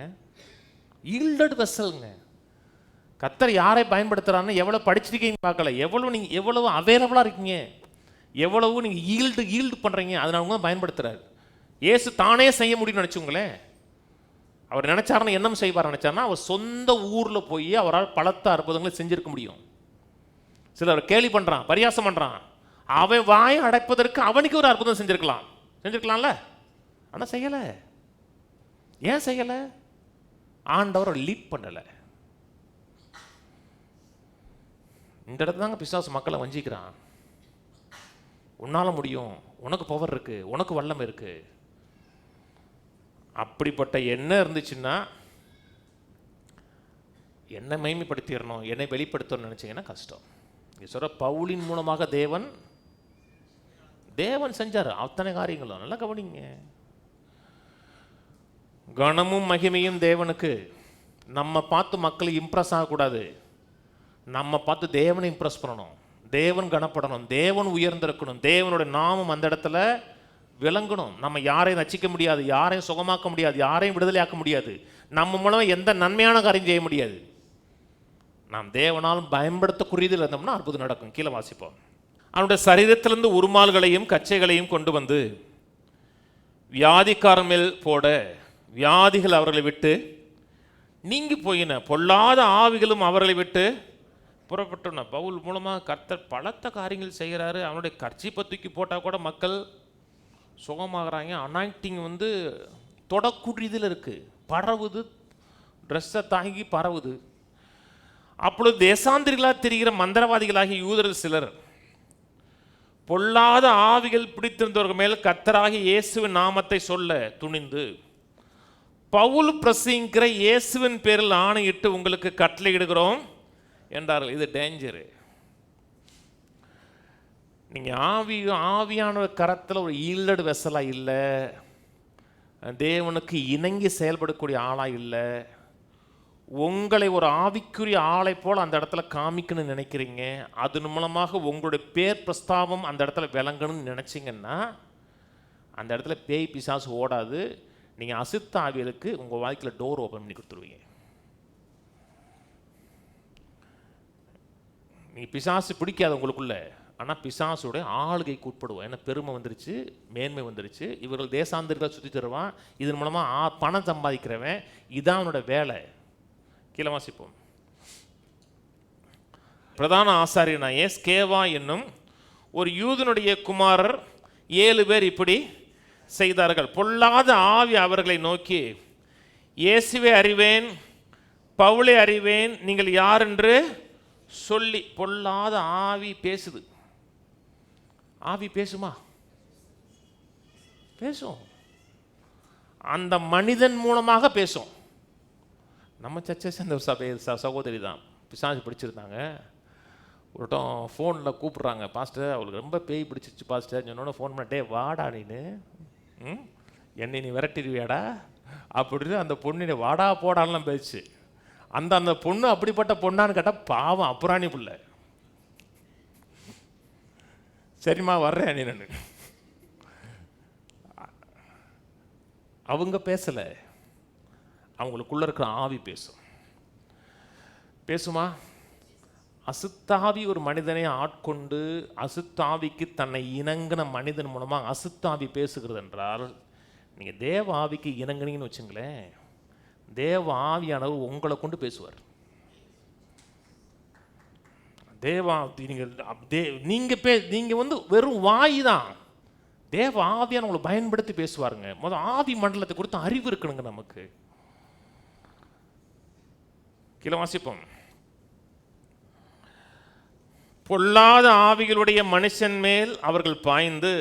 ஈல்டட் வெசல்ங்க. கர்த்தர் யாரை பயன்படுத்துறாருன்னு எவ்வளோ படிச்சிருக்கீங்க பார்க்கல, எவ்வளவு நீங்கள் எவ்வளவு அவைலபிளாக இருக்கீங்க. எவ்வளவு நீங்கள் ஈல்டு பண்ணுறீங்க, அதனால அவங்க தான் பயன்படுத்துகிறார். இயேசு தானே செய்ய முடியும்னு நினச்சோங்களேன். அவர் நினைச்சாருன்னா என்ன செய்வார் நினைச்சாருன்னா, அவர் சொந்த ஊரில் போய் அவரால் பலத்த அற்புதங்களை செஞ்சிருக்க முடியும். சிலர் கேலி பண்ணுறான், பரியாசம் பண்ணுறான். அவன் வாயை அடைப்பதற்கு அவனுக்கு ஒரு அற்புதம் செஞ்சிருக்கலாம்ல, ஆனால் செய்யலை. ஏன் செய்யலை? ஆண்டவர் லீட் பண்ணலை. இந்த இடத்துல தாங்க பிசாசு மக்களை வஞ்சிக்கிறான். உன்னால முடியும், உனக்கு பவர் இருக்கு, உனக்கு வல்லம் இருக்கு. அப்படிப்பட்ட எண்ணம் இருந்துச்சுன்னா என்னை மைமைப்படுத்திடணும், என்னை வெளிப்படுத்தணும்னு நினைச்சீங்கன்னா கஷ்டம். சொல்ற பவுலின் மூலமாக தேவன் செஞ்சார் அத்தனை காரியங்களும். நல்லா கவனிங்க. கனமும் மகிமையும் தேவனுக்கு. நம்ம பார்த்து மக்களை இம்ப்ரெஸ் ஆகக்கூடாது, நம்ம பார்த்து தேவனை இம்ப்ரெஸ் பண்ணணும். தேவன் கனப்படணும், தேவன் உயர்ந்திருக்கணும், தேவனுடைய நாமம் அந்த இடத்துல விளங்கணும். நம்ம யாரையும் ரசிக்க முடியாது, யாரையும் சுகமாக்க முடியாது, யாரையும் விடுதலையாக்க முடியாது, நம்ம மூலமாக எந்த நன்மையான காரியம் செய்ய முடியாது. நாம் தேவனாலும் பயன்படுத்தக்கூடியதில் இருந்தோம்னா அற்புதம் நடக்கும். கீழே வாசிப்போம். அவனுடைய சரீரத்திலிருந்து உருமால்களையும் கச்சைகளையும் கொண்டு வந்து வியாதிக்காரன் மேல் போட வியாதிகள் அவர்களை விட்டு நீங்கி போயின, பொல்லாத ஆவிகளும் அவர்களை விட்டு புறப்பட்டுன. பவுல் மூலமாக கர்த்தர் பலத்த காரியங்கள் செய்கிறாரு. அவனுடைய கர்ச்சீப்பை தூக்கி போட்டால் கூட மக்கள் சுகமாகறாங்க. அனாயிண்டிங் தொடக்கூடியதில் இருக்குது, பரவுது, ட்ரெஸ்ஸை தாங்கி பரவுது. அப்பொழுது தேசாந்திரிகளாக தெரிகிற மந்திரவாதிகளாகிய யூதர்கள் சிலர் பொல்லாத ஆவிகள் பிடித்திருந்தவர்கள் மேல் கர்த்தராகிய இயேசுவின் நாமத்தை சொல்ல துணிந்து பவுல் பிரசங்கிக்கிற இயேசுவின் பேரில் ஆணையிட்டு உங்களுக்கு கட்டளையிடுகிறோம் என்றார்கள். இது டேஞ்சரு. நீங்கள் ஆவியான கரத்தில் ஒரு ஈல்டட் வெசலாக இல்லை, தேவனுக்கு இணங்கி செயல்படக்கூடிய ஆளாக இல்லை, உங்களை ஒரு ஆவிக்குரிய ஆளை போல் அந்த இடத்துல காமிக்கணும்னு நினைக்கிறீங்க. அதன் மூலமாக உங்களுடைய பேர் பிரஸ்தாபம் அந்த இடத்துல விளங்கணும்னு நினச்சிங்கன்னா அந்த இடத்துல பேய் பிசாசு ஓடாது. நீங்கள் அசுத்த ஆவிகளுக்கு உங்கள் வாழ்க்கையில் டோர் ஓப்பன் பண்ணி கொடுத்துருவீங்க. நீங்கள் பிசாசு பிடிக்காது உங்களுக்குள்ள, ஆனால் பிசாசுடைய ஆளுகைக்கு உட்படுவோம். ஏன்னா பெருமை வந்துருச்சு, மேன்மை வந்துருச்சு, இவர்கள் தேசாந்திரிகளை சுற்றி தருவான், இதன் மூலமாக பணம் சம்பாதிக்கிறவன், இதான் அவனோட வேலை. கீழே வாசிப்போம். பிரதான ஆசாரியனாகிய ஸ்கேவா என்னும் ஒரு யூதனுடைய குமாரர் 7 பேர் இப்படி செய்தார்கள். பொல்லாத ஆவி அவர்களை நோக்கி, இயேசுவை அறிவேன், பவுலை அறிவேன், நீங்கள் யார் என்று சொல்லி. பொல்லாத ஆவி பேசுது. ஆவி பேசுமா? பேசும். அந்த மனிதன் மூலமாக பேசும். நம்ம சர்ச்சை சேர்ந்த சபை சகோதரி தான் பிசாசு பிடிச்சிருந்தாங்க. ஒருட்டம் ஃபோனில் கூப்பிட்றாங்க, பாஸ்டர் அவளுக்கு ரொம்ப பேய் பிடிச்சிருச்சு பாஸ்டர் சொன்னோட ஃபோன் பண்ணிட்டே, வாடா நீனு, என்னை நீ விரட்டிடுவியாடா அப்படின்னு அந்த பொண்ணு வாடா போடாலாம் பேச்சு. அந்த பொண்ணு அப்படிப்பட்ட பொண்ணான்னு கேட்டால் பாவம் அப்புறாணி பிள்ளை. சரிம்மா வர்றேன் நீ. அவங்க பேசலை, அவங்களுக்குள்ள இருக்கிற ஆவி பேசுமா? அசுத்தாவி ஒரு மனிதனை ஆட்கொண்டு அசுத்தாவிக்கு தன்னை இணங்கின மனிதன் மூலமாக அசுத்தாவி பேசுகிறது என்றால், நீங்கள் தேவ ஆவிக்கு இணங்கினீங்கன்னு வச்சுங்களேன், தேவ ஆவியானவர் உங்களை கொண்டு பேசுவார். நீங்கள் வெறும் வாய் தான், தேவ ஆவியான உங்களை பயன்படுத்தி பேசுவாருங்க. முதல் ஆவி மண்டலத்தை கொடுத்து அறிவு இருக்கணுங்க நமக்கு. கீழே வாசிப்போம். பொல்லாத ஆவிகளுடைய மனுஷன் மேல் அவர்கள் பாய்ந்து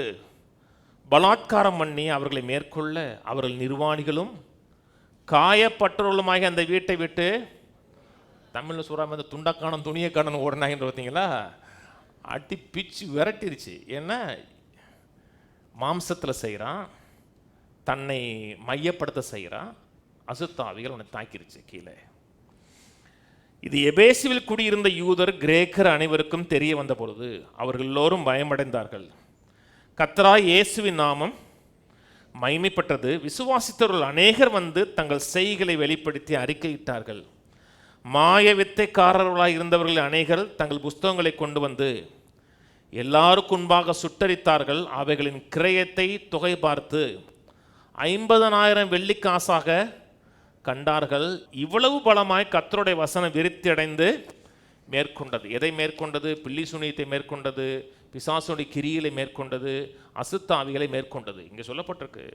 பலாத்காரம் பண்ணி அவர்களை மேற்கொள்ள அவர்கள் நிர்வாணிகளும் காயப்பட்டவர்களுமாகிய அந்த வீட்டை விட்டு, தமிழில் சொல்றாம இந்த துண்டக்கானம் துணியக்கானன் ஓடினாங்கன்னு பார்த்தீங்களா, அடி பிச்சு விரட்டிருச்சு. ஏன்னா மாம்சத்தில் செய்கிறான், தன்னை மையப்படுத்த செய்கிறான், அசுத்தாவிகள் அவனை தாக்கிருச்சு கீழே. இது எபேசுவில் குடியிருந்த யூதர் கிரேக்கர் அனைவருக்கும் தெரிய வந்த பொழுது அவர்கள் எல்லோரும் பயமடைந்தார்கள். கர்த்தராகிய இயேசுவின் நாமம் மகிமைப்பட்டது. விசுவாசித்தவர்கள் அநேகர் வந்து தங்கள் செய்களை வெளிப்படுத்தி அறிக்கையிட்டார்கள். மாய வித்தைக்காரர்களாக இருந்தவர்கள் அநேகர் தங்கள் புஸ்தகங்களை கொண்டு வந்து எல்லாருக்கும் முன்பாக சுட்டரித்தார்கள். அவைகளின் கிரயத்தை தொகை பார்த்து 50,000 வெள்ளிக்காசாக கண்டார்கள். இவ்வளவு பலமாய் கர்த்தருடைய வசனம் விருத்தி அடைந்து மேற்கொண்டது. எதை மேற்கொண்டது? பில்லி சூனியத்தை மேற்கொண்டது, பிசாசுடைய கிரிகளை மேற்கொண்டது, அசுத்த ஆவிகளை மேற்கொண்டது. இங்கே சொல்லப்பட்டிருக்கு,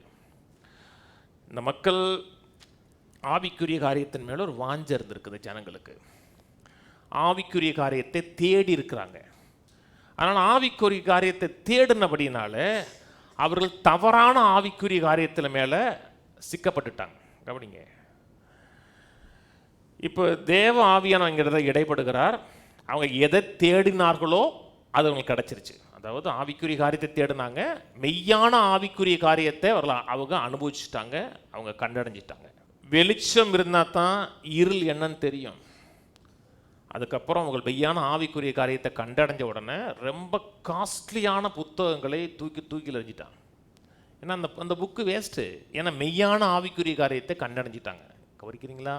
இந்த மக்கள் ஆவிக்குரிய காரியத்தின் மேலே ஒரு வாஞ்சை இருந்திருக்குது ஜனங்களுக்கு. ஆவிக்குரிய காரியத்தை தேடி இருக்கிறாங்க. அதனால் ஆவிக்குரிய காரியத்தை தேடினபடினால அவர்கள் தவறான ஆவிக்குரிய காரியத்தில் மேலே சிக்கப்பட்டுட்டாங்க. கவனிங்க, இப்போ தேவ ஆவியானவங்கிறத இடைப்படுகிறார். அவங்க எதை தேடினார்களோ அது அவங்களுக்கு கிடச்சிருச்சு. அதாவது ஆவிக்குரிய காரியத்தை தேடினாங்க, மெய்யான ஆவிக்குரிய காரியத்தை அவங்க அனுபவிச்சுட்டாங்க, அவங்க கண்டடைஞ்சிட்டாங்க. வெளிச்சம் இருந்தால் தான் இருள் என்னன்னு தெரியும். அதுக்கப்புறம் அவங்க மெய்யான ஆவிக்குரிய காரியத்தை கண்டடைஞ்ச உடனே ரொம்ப காஸ்ட்லியான புத்தகங்களை தூக்கி எறிஞ்சிட்டாங்க. ஏன்னா அந்த புக்கு வேஸ்ட்டு. ஏன்னா மெய்யான ஆவிக்குரிய காரியத்தை கண்டடைஞ்சிட்டாங்க. கவனிக்கிறீங்களா?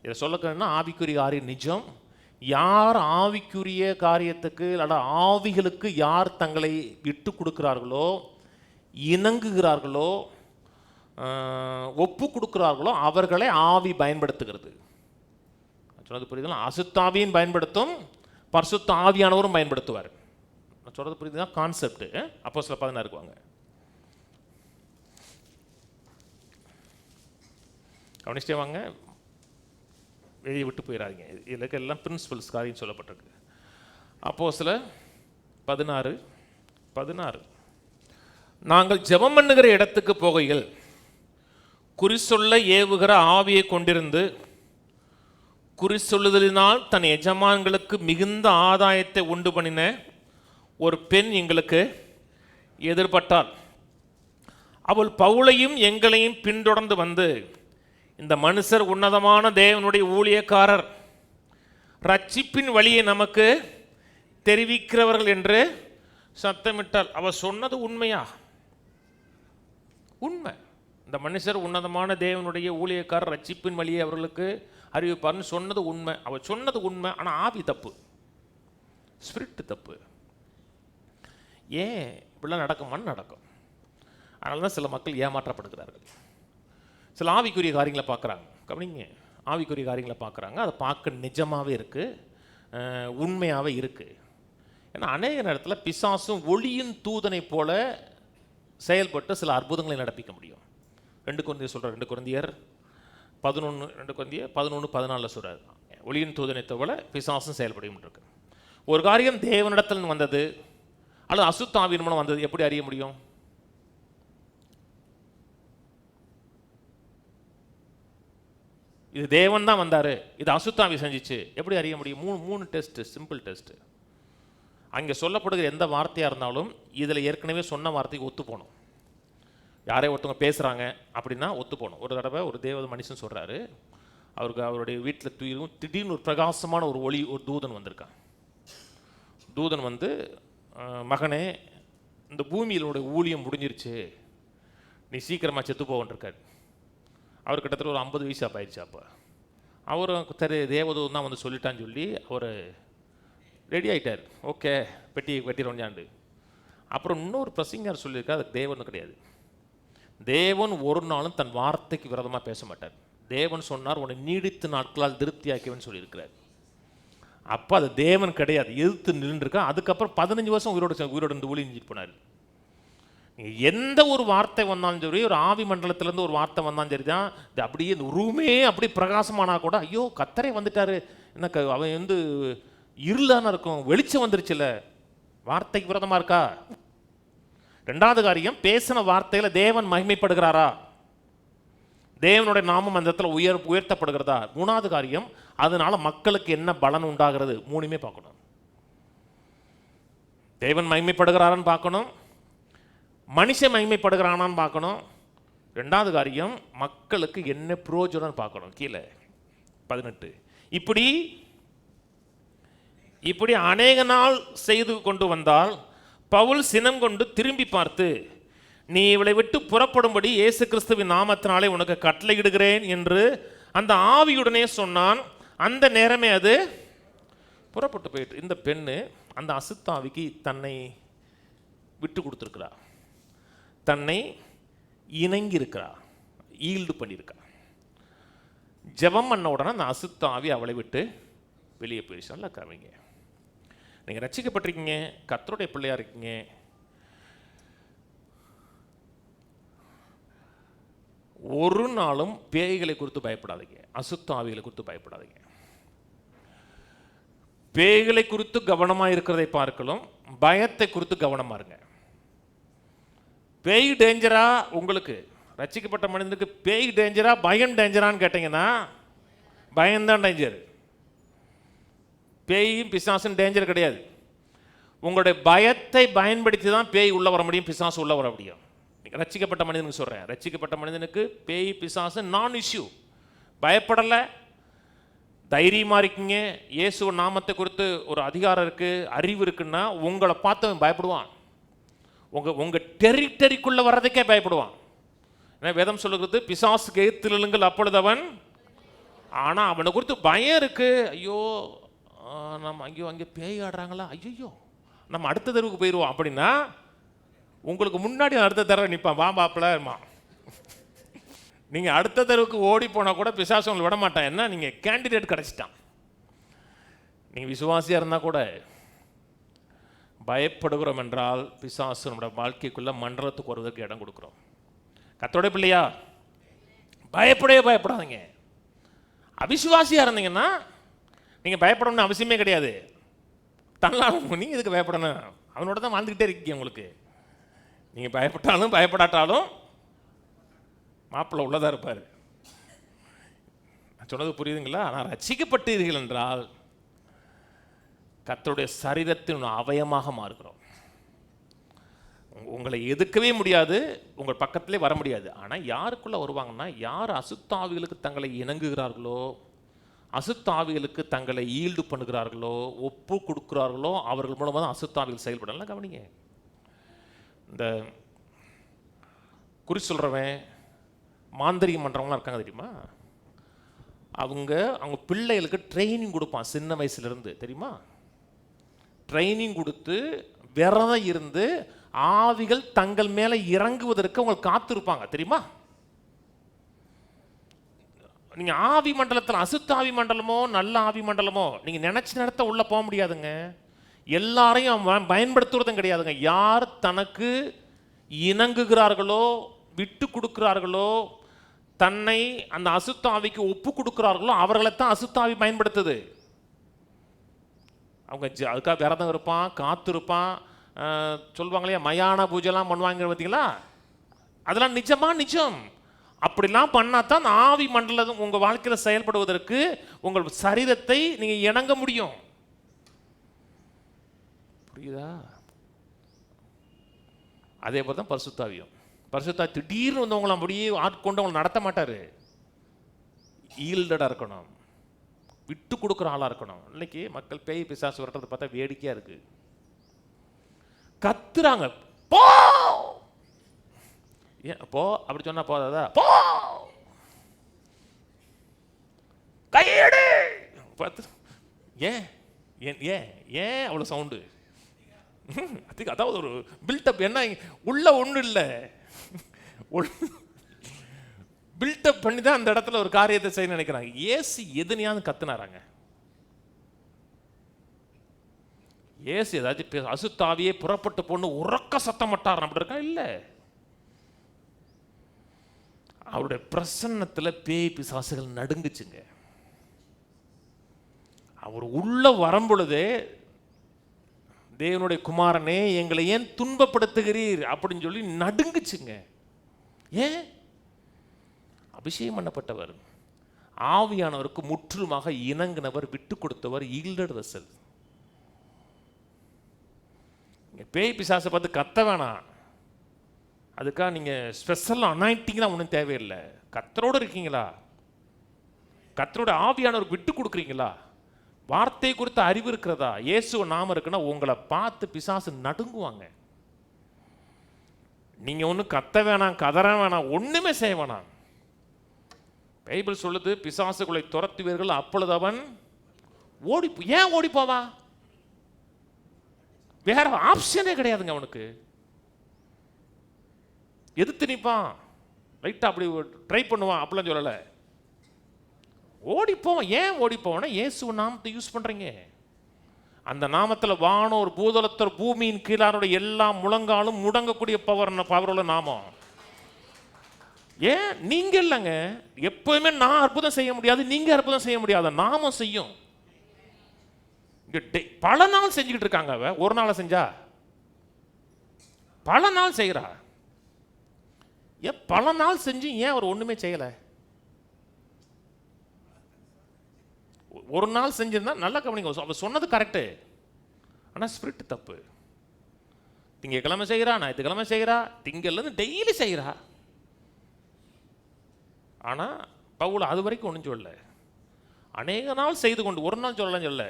இதை சொல்லக்கணும்னா ஆவிக்குரிய காரியம் நிஜம். யார் ஆவிக்குரிய காரியத்துக்கு அல்ல ஆவிகளுக்கு யார் தங்களை விட்டு கொடுக்கிறார்களோ, இணங்குகிறார்களோ, ஒப்பு கொடுக்கிறார்களோ அவர்களை ஆவி பயன்படுத்துகிறது. சொல்றது புரியுதுங்களா? அசுத்தாவியும் பயன்படுத்தும், பரிசுத்த ஆவியானவரும் பயன்படுத்துவார். நான் சொல்றது புரியுதுதான் கான்செப்ட். அப்போஸ்தலர் 16 வாங்க, கவனிச்சிட்டே வாங்க, வெளியே விட்டு போயிடாதீங்க. இதில் எல்லாம் பிரின்சிபல்ஸ் காரியம் சொல்லப்பட்டிருக்கு. அப்போஸ்தலர் 16 நாங்கள் ஜெபம் பண்ணுகிற இடத்துக்கு போகையில் குறிசொல்ல ஏவுகிற ஆவியை கொண்டிருந்து குறிசொல்லுதலினால் தன் எஜமான்களுக்கு மிகுந்த ஆதாயத்தை உண்டு பண்ணின ஒரு பெண் எங்களுக்கு எதிர்பட்டாள். அவள் பவுலையும் எங்களையும் பின்தொடர்ந்து வந்து, இந்த மனுஷர் உன்னதமான தேவனுடைய ஊழியக்காரர், ரட்சிப்பின் வழியை நமக்கு தெரிவிக்கிறவர்கள் என்று சத்தமிட்டாள். அவள் சொன்னது உண்மையா? உண்மை. இந்த மனுஷர் உன்னதமான தேவனுடைய ஊழியக்காரர், ரட்சிப்பின் வழியை அவர்களுக்கு அறிவிப்பார்னு சொன்னது உண்மை. அவள் சொன்னது உண்மை. ஆனால் ஆவி தப்பு, ஸ்பிரிட் தப்பு. ஏன் இப்படிலாம் நடக்குமான்னு நடக்கும். அதனால தான் சில மக்கள் ஏமாற்றப்படுகிறார்கள். சில ஆவிக்குரிய காரியங்களை பார்க்குறாங்க. கவனிங்க, ஆவிக்குரிய காரியங்களை பார்க்குறாங்க, அதை பார்க்க நிஜமாகவே இருக்குது, உண்மையாகவே இருக்குது. ஏன்னா அநேக நேரத்தில் பிசாசும் ஒளியின் தூதனை போல செயல்பட்டு சில அற்புதங்களை நடப்பிக்க முடியும். 2 கொரிந்தியர் சொல்கிறார், 2 கொரிந்தியர் 11:14 சொல்கிறார், ஒளியின் தூதனை போல பிசாசும் செயல்படும் இருக்கு. ஒரு காரியம் தேவனிடத்தில் வந்தது அல்லது அசுத்தாவின் மூலம் வந்தது எப்படி அறிய முடியும்? இது தேவன் தான் வந்தார், இது அசுத்தாவி செஞ்சிச்சு, எப்படி அறிய முடியும்? மூணு டெஸ்ட், சிம்பிள் டெஸ்ட். அங்கே சொல்லப்படுகிற எந்த வார்த்தையாக இருந்தாலும் இதில் ஏற்கனவே சொன்ன வார்த்தைக்கு ஒத்து போகணும். யாரே ஒருத்தவங்க பேசுகிறாங்க அப்படின்னா ஒத்து போகணும். ஒரு தடவை ஒரு தேவ மனுஷன் சொல்கிறாரு, அவருடைய வீட்டில் திடீர்னு ஒரு பிரகாசமான ஒரு தூதன் வந்திருக்கான். தூதன் வந்து, மகனே, இந்த பூமியினுடைய ஊழியம் முடிஞ்சிருச்சு, நீ சீக்கிரமாக செத்து போவன்றிருக்காரு. அவர் கிட்டத்தட்ட ஒரு 50 வயசு ஆயிடுச்சு. அப்போ அவர் தேவதூதன் தான் வந்து சொல்லிட்டான்னு சொல்லி அவர் ரெடி ஆகிட்டார். ஓகே, வெட்டிடுவோஞ்சாண்டு. அப்புறம் இன்னொரு பிரசங்கர் சொல்லியிருக்கா, அதுக்கு தேவன் கிடையாது. தேவன் ஒரு நாளும் தன் வார்த்தைக்கு விரோதமாக பேச மாட்டார். தேவன் சொன்னார், உன்னை நீடித்து நாட்களால் திருப்தியாக்கியவன் சொல்லியிருக்கிறார். அப்போ அது தேவன் கிடையாது, எதிர்த்து நின்றுருக்கா. அதுக்கப்புறம் 15 வருஷம் உயிரோடு இருந்து ஊழிஞ்சிட்டு போனார். எந்த ஒரு வார்த்தை வந்தாலும் சரி, ஒரு ஆவி மண்டலத்திலேருந்து ஒரு வார்த்தை வந்தாலும் சரி தான், இது அப்படியே இந்த ரூமே அப்படி பிரகாசமானா கூட, ஐயோ கத்தரே வந்துட்டாரு, என்ன அவன் வந்து இருளான இருக்கும், வெளிச்சம் வந்துருச்சுல, வார்த்தைக்கு விரோதமாக இருக்கா? 2வது காரியம், பேசின வார்த்தையில் தேவன் மகிமைப்படுகிறாரா? தேவனுடைய நாமம் அந்த இடத்துல உயர்த்தப்படுகிறதா? 3வது காரியம், அதனால மக்களுக்கு என்ன பலன் உண்டாகிறது? 3மே பார்க்கணும். தேவன் மகிமைப்படுகிறாரான்னு பார்க்கணும், மனுஷன் மகிமைப்படுகிறானான்னு பார்க்கணும், 2வது காரியம் மக்களுக்கு என்ன பிரயோஜனம் பார்க்கணும். கீழே 18 இப்படி அநேக நாள் செய்து கொண்டு வந்தால் பவுல் சினம் கொண்டு திரும்பி பார்த்து, நீ இவளை விட்டு புறப்படும்படி இயேசு கிறிஸ்துவின் நாமத்தினாலே உனக்கு கட்டளையிடுகிறேன் என்று அந்த ஆவியுடனே சொன்னான். அந்த நேரமே அது புறப்பட்டு போயிட்டு இந்த பெண்ணு அந்த அசுத்தாவிக்கு தன்னை விட்டு கொடுத்துருக்கிறா, தன்னை இணங்கி இருக்கிறா, ஈல்டு பண்ணியிருக்கா. ஜெபம் பண்ண உடனே அந்த அசுத்தாவி அவளை விட்டு வெளியே போயிடுச்சு. நல்லா கவனிங்க, நீங்கள் ரட்சிக்கப்பட்டிருக்கீங்க, கர்த்தருடைய பிள்ளையா இருக்கீங்க. ஒரு நாளும் பேய்களை குறித்து பயப்படாதீங்க, அசுத்தாவிகளை குறித்து பயப்படாதீங்க. பேய்களை குறித்து கவனமாக இருக்கிறதை பார்க்கலாம், பயத்தை குறித்து கவனமாக இருங்க. பேய் டேஞ்சரா? உங்களுக்கு ரட்சிக்கப்பட்ட மனிதனுக்கு பேய் டேஞ்சரா பயம் டேஞ்சரான்னு கேட்டீங்கன்னா பயம்தான் டேஞ்சர். பேயும் பிசாசும் டேஞ்சர் கிடையாது. உங்களுடைய பயத்தை பயன்படுத்தி தான் பேய் உள்ள வர முடியும், பிசாசு உள்ள வர முடியும். ரட்சிக்கப்பட்ட மனிதனுக்கு சொல்கிறேன், ரட்சிக்கப்பட்ட மனிதனுக்கு பேய் பிசாசு நான் இஷ்யூ. பயப்படலை, தைரியமாக இருக்கீங்க. இயேசு நாமத்தை குறித்து ஒரு அதிகாரம் இருக்குது, அறிவு இருக்குன்னா உங்களை பார்த்து பயப்படுவான். உங்கள் டெரிட்டரிக்குள்ளே வர்றதுக்கே பயப்படுவான். ஏன்னா வேதம் சொல்லுகிறது, பிசாசுக்கு எதிர்த்திலுங்கள் அப்பொழுது அவன். ஆனால் அவனை குறித்து பயம் இருக்குது. ஐயோ நம்ம அங்கே பேய் ஆடுறாங்களா, ஐயோ நம்ம அடுத்த தெருவுக்கு போயிடுவோம் அப்படின்னா உங்களுக்கு முன்னாடி அடுத்த தடவை நிற்பான், வா பாப்பிலமா. நீங்கள் அடுத்த தெருவுக்கு ஓடி போனால் கூட பிசாசு உங்களை விட மாட்டான். என்ன, நீங்கள் கேண்டிடேட் கிடச்சிட்டான். நீங்கள் விசுவாசியாக இருந்தால் கூட பயப்படுகிறோம் என்றால் பிசாசு நம்மளோட வாழ்க்கைக்குள்ளே மண்டலத்துக்கு வருவதற்கு இடம் கொடுக்குறோம். கர்த்தருடைய பிள்ளையா, பயப்படவே பயப்படாதீங்க. அவிசுவாசியாக இருந்தீங்கன்னா நீங்கள் பயப்படணும்னு அவசியமே கிடையாது. தன்னாலும் நீங்கள் இதுக்கு பயப்படணும், அவனோட தான் வாழ்ந்துக்கிட்டே இருக்கீங்க. உங்களுக்கு நீங்கள் பயப்பட்டாலும் பயப்படாட்டாலும் மாப்பிள்ளை உள்ளதாக இருப்பார். நான் சொன்னது புரியுதுங்களா? ஆனால் ரட்சிக்கப்பட்டீர்கள் என்றால் கர்த்தருடைய சரீரத்தின் அவயமாக மாறுகிறோம். உங்களை எதுக்கவே முடியாது, உங்கள் பக்கத்திலே வர முடியாது. ஆனால் யாருக்குள்ளே வருவாங்கன்னா, யார் அசுத்தாவிகளுக்கு தங்களை இணங்குகிறார்களோ, அசுத்தாவிகளுக்கு தங்களை ஈல்டு பண்ணுகிறார்களோ, ஒப்பு கொடுக்குறார்களோ, அவர்கள் மூலமாக தான் அசுத்தாவிகள் செயல்படலாம். கவனிங்க, இந்த குறி சொல்கிறவன் மாந்திரிகம் பண்ணுறவங்களாம் இருக்காங்க தெரியுமா? அவங்க பிள்ளைகளுக்கு ட்ரைனிங் கொடுப்பான் சின்ன வயசுலேருந்து, தெரியுமா? ட்ரைனிங் கொடுத்து விரதம் இருந்து ஆவிகள் தங்கள் மேலே இறங்குவதற்கு அவங்க காத்திருப்பாங்க, தெரியுமா? நீங்கள் ஆவி மண்டலத்தில் அசுத்தாவி மண்டலமோ நல்ல ஆவி மண்டலமோ நீங்கள் நினச்சி நடத்த உள்ளே போக முடியாதுங்க. எல்லாரையும் பயன்படுத்துவதும் கிடையாதுங்க. யார் தனக்கு இணங்குகிறார்களோ, விட்டு கொடுக்கிறார்களோ, தன்னை அந்த அசுத்தாவிக்கு ஒப்பு கொடுக்கிறார்களோ அவர்களைத்தான் அசுத்தாவி பயன்படுத்துது. அவங்க அதுக்காக விரதம் இருப்பான், காத்திருப்பான். சொல்லுவாங்களே மயான பூஜைலாம் பண்ணுவாங்க பார்த்தீங்களா? அதெல்லாம் நிஜம். அப்படிலாம் பண்ணாதான் ஆவி மண்டலம் உங்கள் வாழ்க்கையில் செயல்படுவதற்கு உங்கள் சரீரத்தை நீங்கள் இணங்க முடியும். புரியுதா? அதே போல தான் பரிசுத்தாவியும். பரிசுத்தாவி திடீர்னு வந்து உங்களை அப்படியே ஆட்கொண்டு அவங்களை நடத்த மாட்டார். ஈல்டடாக இருக்கணும், விட்டு கொடுக்குற ஆளாக இருக்கணும். இன்னைக்கு மக்கள் பேய் பிசாசு வரட்டதை பார்த்தா வேடிக்கையாக இருக்கு. கத்துறாங்க, போ ஏன் போ அப்படி சொன்னா போதாதா? போ கையெடு பார்த்து. ஏன் ஏன் ஏன் ஏன் அவ்வளோ சவுண்டு? அதுக்கு அதாவது ஒரு பில்டப். என்ன உள்ள ஒன்றும் இல்லை, பில்டப் பண்ணி தான் அந்த இடத்துல ஒரு காரியத்தை செய்ய நினைக்கிறாங்க. ஏசு எதுனையாவது கத்துனாராங்க? ஏசு ஏதாச்சும் அசுத்தாவியே புறப்பட்டு பொண்ணு உறக்க சத்தம் மட்டார் அப்படி இருக்கா? இல்லை. அவருடைய பிரசன்னத்தில் பேய் பிசாசுகள் நடுங்குச்சுங்க. அவர் உள்ள வரும்பொழுதே, தேவனுடைய குமாரனே எங்களை ஏன் துன்பப்படுத்துகிறீர் அப்படின்னு சொல்லி நடுங்குச்சுங்க. ஏன்? அபிஷேகம் பண்ணப்பட்டவர், ஆவியானவருக்கு முற்றிலுமாக இணங்கினவர், விட்டு கொடுத்தவர், ஈல்டட் வெசல். பேய் பிசாசை பார்த்து கத்த வேணாம். அதுக்காக நீங்கள் ஸ்பெஷல் அனாயிண்டிங்லாம் ஒன்றும் தேவையில்லை. கர்த்தரோடு இருக்கீங்களா? கர்த்தரோட ஆவியானவருக்கு விட்டு கொடுக்குறீங்களா? வார்த்தை குறித்த அறிவு இருக்கிறதா? இயேசு நாமம் இருக்குன்னா உங்களை பார்த்து பிசாசு நடுங்குவாங்க. நீங்கள் ஒன்றும் கத்த வேணாம், கதற வேணாம், ஒன்றுமே செய்ய வேணாம். பைபிள் சொல்லுது, பிசாசுகளை துரத்துவீர்கள் அப்பொழுது அவன் ஏன் ஓடி போவான்? வேற ஆப்ஷனே கிடையாதுங்க அவனுக்கு. எதிர்த்து நிற்பான், லைட்டாக அப்படி ட்ரை பண்ணுவான், அப்படிலாம் சொல்லலை. ஓடி போவான். ஏன் ஓடி போவான்னா இயேசு நாமத்தை யூஸ் பண்ணுறீங்க. அந்த நாமத்தில் வானம் ஒரு பூதலத்தர் பூமியின் கீழாரோட எல்லா முழங்காலும் முடங்கக்கூடிய பவருள்ள நாமம். ஏன்? நீங்க இல்லைங்க. எப்பவுமே நான் அற்புதம் செய்ய முடியாது, நீங்க அற்புதம் செய்ய முடியாத, நாமம் செய்யும். பல நாள் செஞ்சுக்கிட்டு இருக்காங்க. அவ ஒரு நாளை செஞ்சா? பல நாள் செய்கிறா. ஏன் பல நாள் செஞ்சு ஏன் அவர் ஒண்ணுமே செய்யல? ஒரு நாள் செஞ்சிருந்தா நல்லா கவனிங்க. அவர் சொன்னது கரெக்டு, ஆனால் ஸ்பிரிட் தப்பு. திங்கக்கிழமை செய்கிறா, ஞாயிற்றுக்கிழமை செய்கிறா, திங்கள்லேருந்து டெய்லி செய்கிறா. ஆனால் பவுல் அது வரைக்கும் ஒன்றும் சொல்லல. அநேக நாள் செய்து கொண்டு, ஒரு நாள் சொல்லலாம் சொல்ல,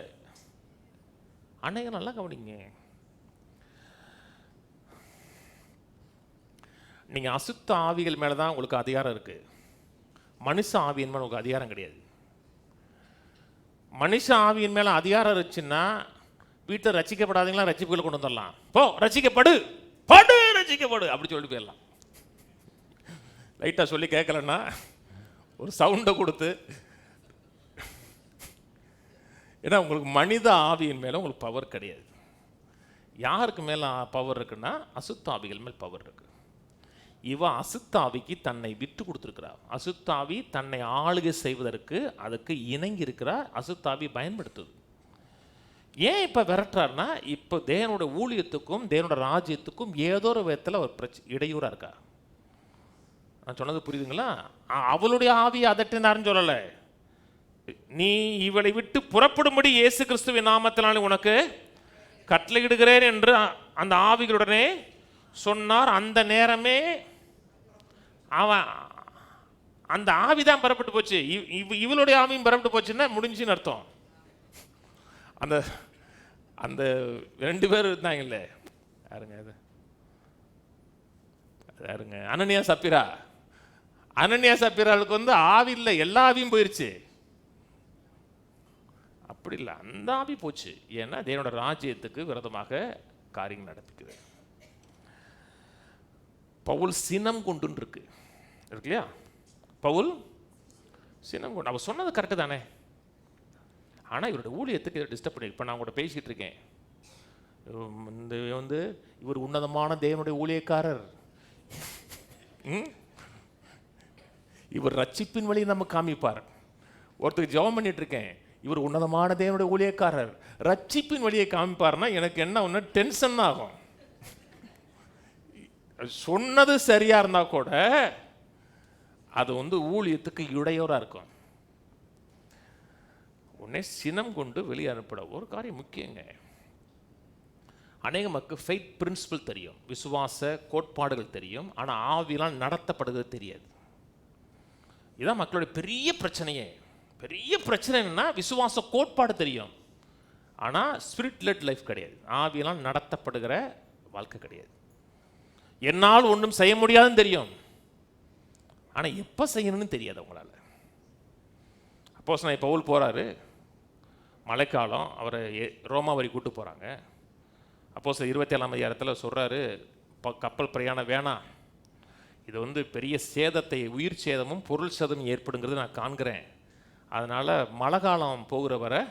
அநேக நல்லா கவனிங்க. நீங்கள் அசுத்த ஆவிகள் மேலே தான் உங்களுக்கு அதிகாரம் இருக்குது. மனுஷ ஆவியின் மேலே உங்களுக்கு அதிகாரம் கிடையாது. மனுஷ ஆவியின் மேலே அதிகாரம் இருந்துச்சுன்னா வீட்டை ரசிக்கப்படாதீங்களா, ரசிப்புகளை கொண்டு வந்துடலாம். போ ரசிக்கப்படு, படு ரசிக்கப்படு அப்படி சொல்லிட்டு போயிடலாம். லைட்டாக சொல்லி கேட்கலன்னா ஒரு சவுண்டை கொடுத்து. ஏன்னா உங்களுக்கு மனித ஆவியின் மேலே உங்களுக்கு பவர் கிடையாது. யாருக்கு மேலே பவர் இருக்குன்னா அசுத்த ஆவிகள் மேல் பவர் இருக்கு. இவன் அசுத்தாவிக்கு தன்னை விட்டு கொடுத்துருக்கிறார். அசுத்தாவி தன்னை ஆளுகை செய்வதற்கு அதுக்கு இணங்கி இருக்கிறார். அசுத்தாவி பயன்படுத்துது. ஏன் இப்போ விரட்டுறாருன்னா, இப்போ தேவனோட ஊழியத்துக்கும் தேவனோட ராஜ்யத்துக்கும் ஏதோ ஒரு விதத்தில் ஒரு இடையூறாக இருக்கா. நான் சொன்னது புரியுதுங்களா? அவளுடைய ஆவியை அதட்டினாருன்னு சொல்லலை. நீ இவளை விட்டு புறப்படும்படி இயேசு கிறிஸ்துவின் நாமத்தினாலே உனக்கு கட்டளையிடுகிறேன் என்று அந்த ஆவிகளுடனே சொன்னார். அந்த நேரமே அவன் அந்த ஆவிதான் பெறப்பட்டு போச்சு. இவளுடைய ஆவியும் பெறப்பட்டு போச்சுன்னா முடிஞ்சுன்னு அர்த்தம். அந்த அந்த 2 பேர் இருந்தாங்கல்ல, யாருங்க அது? யாருங்க? அனனியா சப்பிரா. அனனியா சப்பிராளுக்கு வந்து ஆவி இல்லை, எல்லா ஆவியும் போயிருச்சு. அப்படி இல்லை, அந்த ஆவி போச்சு. ஏன்னா தேவனோட ராஜ்யத்துக்கு விரோதமாக காரியம் நடப்பிக்குது. பவுல் சினம் கொண்டு இருக்கு இல்லையா? பவுல் சினம் கொண்டு, அவர் சொன்னது கரெக்டு தானே. ஆனால் இவரோட ஊழியத்துக்கு டிஸ்டர்ப் பண்ணி. இப்போ நான் கூட பேசிகிட்டு இருக்கேன். இந்த வந்து இவர் உன்னதமான தேவனுடைய ஊழியக்காரர், இவர் ரட்சிப்பின் வழியை நம்ம காமிப்பார். ஒருத்தருக்கு ஜெபம் பண்ணிட்டு இருக்கேன், இவர் உன்னதமான தேவனுடைய ஊழியக்காரர், ரட்சிப்பின் வழியை காமிப்பார்னா எனக்கு என்ன ஒன்று டென்ஷன் ஆகும். சொன்னது சரியா இருந்தா கூட அது வந்து ஊழியத்துக்கு இடையூறா இருக்கும். உடனே சினம் கொண்டு வெளியே அனுப்பிட ஒரு காரியம் முக்கியங்க. அநேக மக்கள் ஃபெய்த் பிரின்சிபல் தெரியும், விசுவாச கோட்பாடுகள் தெரியும், ஆனால் ஆவியெல்லாம் நடத்தப்படுகிறது தெரியாது. இதுதான் மக்களுடைய பெரிய பிரச்சனையே. பெரிய பிரச்சனை என்னன்னா, விசுவாச கோட்பாடு தெரியும், ஆனால் ஸ்பிரிட் லெட் லைஃப் கிடையாது. ஆவியெல்லாம் நடத்தப்படுகிற வாழ்க்கை கிடையாது. என்னால் ஒன்றும் செய்ய முடியாதுன்னு தெரியும், ஆனால் எப்போ செய்யணும்னு தெரியாது அவங்களால. அப்போஸ்தலனாகிய பவுல் போகிறாரு, மழைக்காலம், அவரை ரோமாவரி கூட்டு போகிறாங்க. அப்போஸ்தலர் 27ஆம் அதிகாரத்தில் சொல்கிறாரு, கப்பல் பிரயாணம் வேணாம், இது வந்து பெரிய சேதத்தை, உயிர் சேதமும் பொருள் சேதமும் ஏற்படுங்கிறது நான் காண்கிறேன், அதனால் மழை காலம் போகிற வரை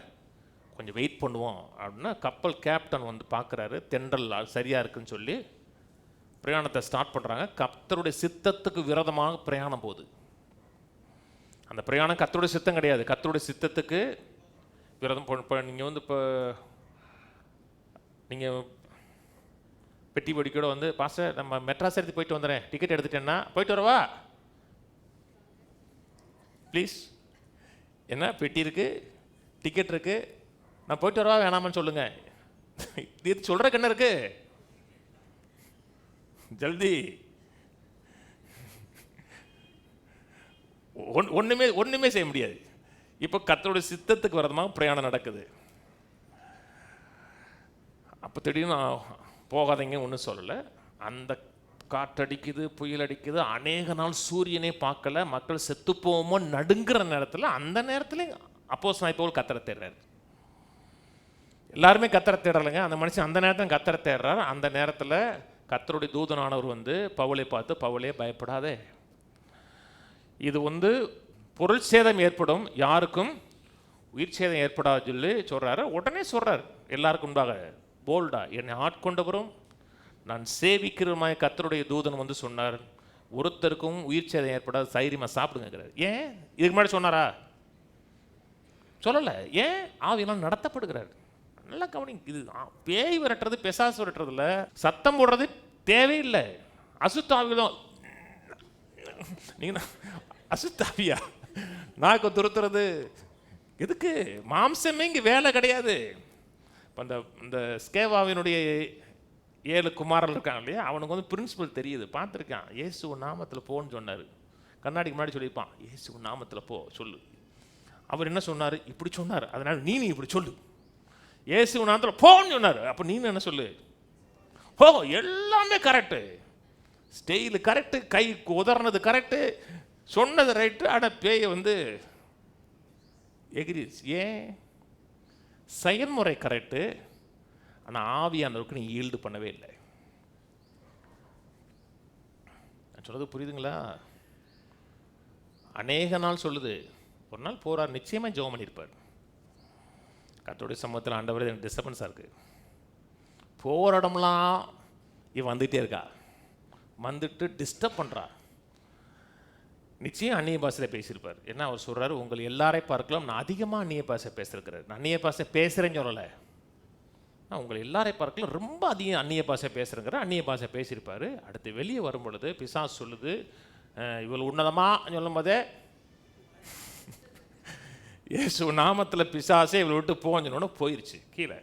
கொஞ்சம் வெயிட் பண்ணுவோம் அப்படின்னா கப்பல் கேப்டன் வந்து பார்க்குறாரு, தென்றல் சரியாக இருக்குன்னு சொல்லி பிரயாணத்தை ஸ்டார்ட் பண்ணுறாங்க. கர்த்தருடைய சித்தத்துக்கு விரோதமாக பிரயாணம் போகுது. அந்த பிரயாணம் கர்த்தருடைய சித்தம் கிடையாது, கர்த்தருடைய சித்தத்துக்கு விரோதம். இப்போ நீங்கள் வந்து இப்போ நீங்கள் பெட்டி பொடிக்கூட வந்து பாஸ்டர் நம்ம மெட்ராஸ் எடுத்து போயிட்டு வந்துடுறேன், டிக்கெட் எடுத்துட்டேன்னா போயிட்டு வரவா ப்ளீஸ், என்ன பெட்டி இருக்குது, டிக்கெட் இருக்குது, நான் போயிட்டு வரவா வேணாமான்னு சொல்லுங்கள். இது சொல்கிறக்கு என்ன இருக்குது, ஜல்தி. ஒன்றுமே செய்ய முடியாது. இப்போ கர்த்தருடைய சித்தத்துக்கு விரோதமாக பிரயாணம் நடக்குது. அப்போ திடீர்னு போகாதீங்க ஒன்றும் சொல்லலை. அந்த காற்றடிக்குது, புயல் அடிக்குது, அநேக நாள் சூரியனே பார்க்கல, மக்கள் செத்து போவோமோ நடுங்கிற நேரத்தில், அந்த நேரத்தில் அப்போஸ்தலனாகிய பவுல் கர்த்தரை தேடுறாரு. எல்லாருமே கத்தரை தேடலைங்க. அந்த மனுஷன் அந்த நேரத்தில் கத்தரை தேடுறார். அந்த நேரத்தில் கத்தருடைய தூதனானவர் வந்து பவுலை பார்த்து, பவுலே பயப்படாதே, இது வந்து பொருள் சேதம் ஏற்படும், யாருக்கும் உயிர் சேதம் ஏற்படாது சொல்லி சொல்கிறாரு. உடனே சொல்கிறார் எல்லாருக்கும் முன்பாக போல்டா, என்னை ஆட்கொண்டவரும் நான் சேவிக்கிறமாய் கத்தருடைய தூதன் வந்து சொன்னார், ஒருத்தருக்கும் உயிர் சேதம் ஏற்படாது, தைரியமாக சாப்பிடுங்கிறார். ஏன் இதுக்கு முன்னாடி சொன்னாரா? சொல்லலை. ஏன்? ஆவியெல்லாம் நடத்தப்படுகிறார். நல்லா கவனி. இது பேய் விரட்டுறது, பிசாசு விரட்டுறதுல சத்தம் போடுறது தேவையில்லை. அசுத்தாவியம் நீங்க அசுத்தாவியா நாக்கு துருத்துறது எதுக்கு? மாம்சமே இங்கே வேலை கிடையாது. இப்போ இந்த ஸ்கேவாவினுடைய 7 குமாரர்கள் இருக்காங்க இல்லையா, அவனுக்கு வந்து பிரின்சிபல் தெரியுது, பார்த்துருக்கான். இயேசு நாமத்தில் போன்னு சொன்னார். கண்ணாடிக்கு முன்னாடி சொல்லியிருப்பான், இயேசு நாமத்தில் போ சொல்லு. அவர் என்ன சொன்னார்? இப்படி சொன்னார், அதனால் நீ இப்படி சொல்லு. இயேசு நாமத்தில் போன்னு சொன்னார், அப்போ நீ என்ன சொல்லு? ஓ, எல்லாமே கரெக்டு, ஸ்டெயிலு கரெக்டு, கை உதறினது கரெக்டு, சொன்னது ரைட்டு. ஆனால் பேயை வந்து எகிரிச்சு. ஏன்? செயல்முறை கரெக்டு, ஆனால் ஆவியானவருக்கு நீ ஈல்டு பண்ணவே இல்லை. நான் சொல்கிறது புரியுதுங்களா? அநேக நாள் சொல்லுது, ஒரு நாள் போகிறார், நிச்சயமாக ஜெபம் பண்ணியிருப்பார். கர்த்தருடைய சமூகத்தில் ஆண்டவரே எனக்கு டிஸ்டர்பன்ஸாக இருக்குது, போகிற இடம்லாம் இவன் வந்துகிட்டே இருக்கா, வந்துட்டு டிஸ்டர்ப் பண்ணுறா. நிச்சயம் அந்நிய பாஷையில் பேசியிருப்பார். ஏன்னா அவர் சொல்கிறார், உங்கள் எல்லாரை பார்க்கலாம் நான் அதிகமாக அந்நிய பாஷை பேசியிருக்கிறார். நான் அந்நிய பாஷை பேசுகிறேன்னு சொல்லலை, நான் உங்கள் எல்லாரை பார்க்கலாம் ரொம்ப அதிகம் அந்நிய பாஷை பேசுகிறேங்கிற அந்நிய பாஷை பேசியிருப்பார். அடுத்து வெளியே வரும் பொழுது பிசாசு சொல்லுது, இவள் உன்னதமாக சொல்லும் போதே இயேசு நாமத்தில் பிசாசே இவளை விட்டு போஞ்சனோன்னு போயிடுச்சு கீழே.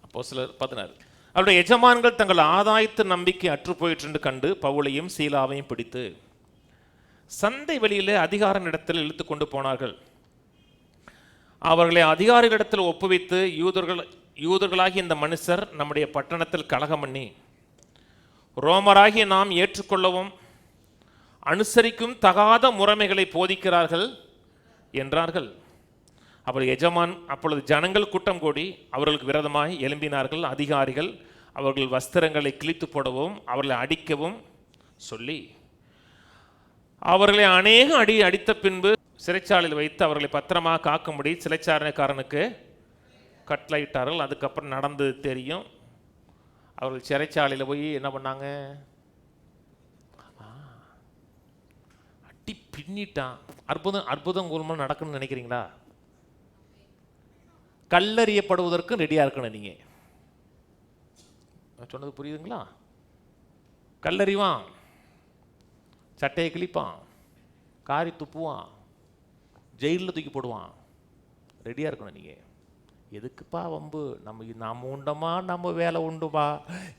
அப்போஸ்தலர் 16. அவருடைய எஜமான்கள் தங்கள் ஆதாயத்து நம்பிக்கை அற்று போயிற்று கண்டு பவுலையும் சீலாவையும் பிடித்து சந்தை வெளியிலே அதிகார இடத்தில் இழுத்து கொண்டு போனார்கள். அவர்களை அதிகாரிகளிடத்தில் ஒப்புவித்து, யூதர்களாகி இந்த மனுஷர் நம்முடைய பட்டணத்தில் கலகம் பண்ணி ரோமராகிய நாம் ஏற்றுக்கொள்ளவும் அனுசரிக்கும் தகாத முறைமைகளை போதிக்கிறார்கள் என்றார்கள். அப்பொழுது ஜனங்கள் கூட்டம் கூடி அவர்களுக்கு விரோதமாய் எழும்பினார்கள். அதிகாரிகள் அவர்கள் வஸ்திரங்களை கிழித்து போடவும் அவர்களை அடிக்கவும் சொல்லி அவர்களை அநேக அடித்த பின்பு சிறைச்சாலையில் வைத்து அவர்களை பத்திரமாக காக்கும்படி சிறைச்சாலைக்காரனுக்கு கட்டளையிட்டார்கள். அதுக்கப்புறம் நடந்து தெரியும். அவர்கள் சிறைச்சாலையில் போய் என்ன பண்ணாங்க? அடி பின்னிட்டான். அற்புதம் மூலமாக நடக்கணும்னு நினைக்கிறீங்களா? கல்லறியப்படுவதற்கு ரெடியாக இருக்கணும். நீங்கள் சொன்னது புரியுதுங்களா? கல்லறிவான், சட்டையை கிழிப்பான், காரி துப்புவான், ஜெயிலில் தூக்கி போடுவான். ரெடியாக இருக்கணும். நீங்கள் எதுக்குப்பா வம்பு? நம்ம உண்டமா, நம்ம வேலை உண்டுமா,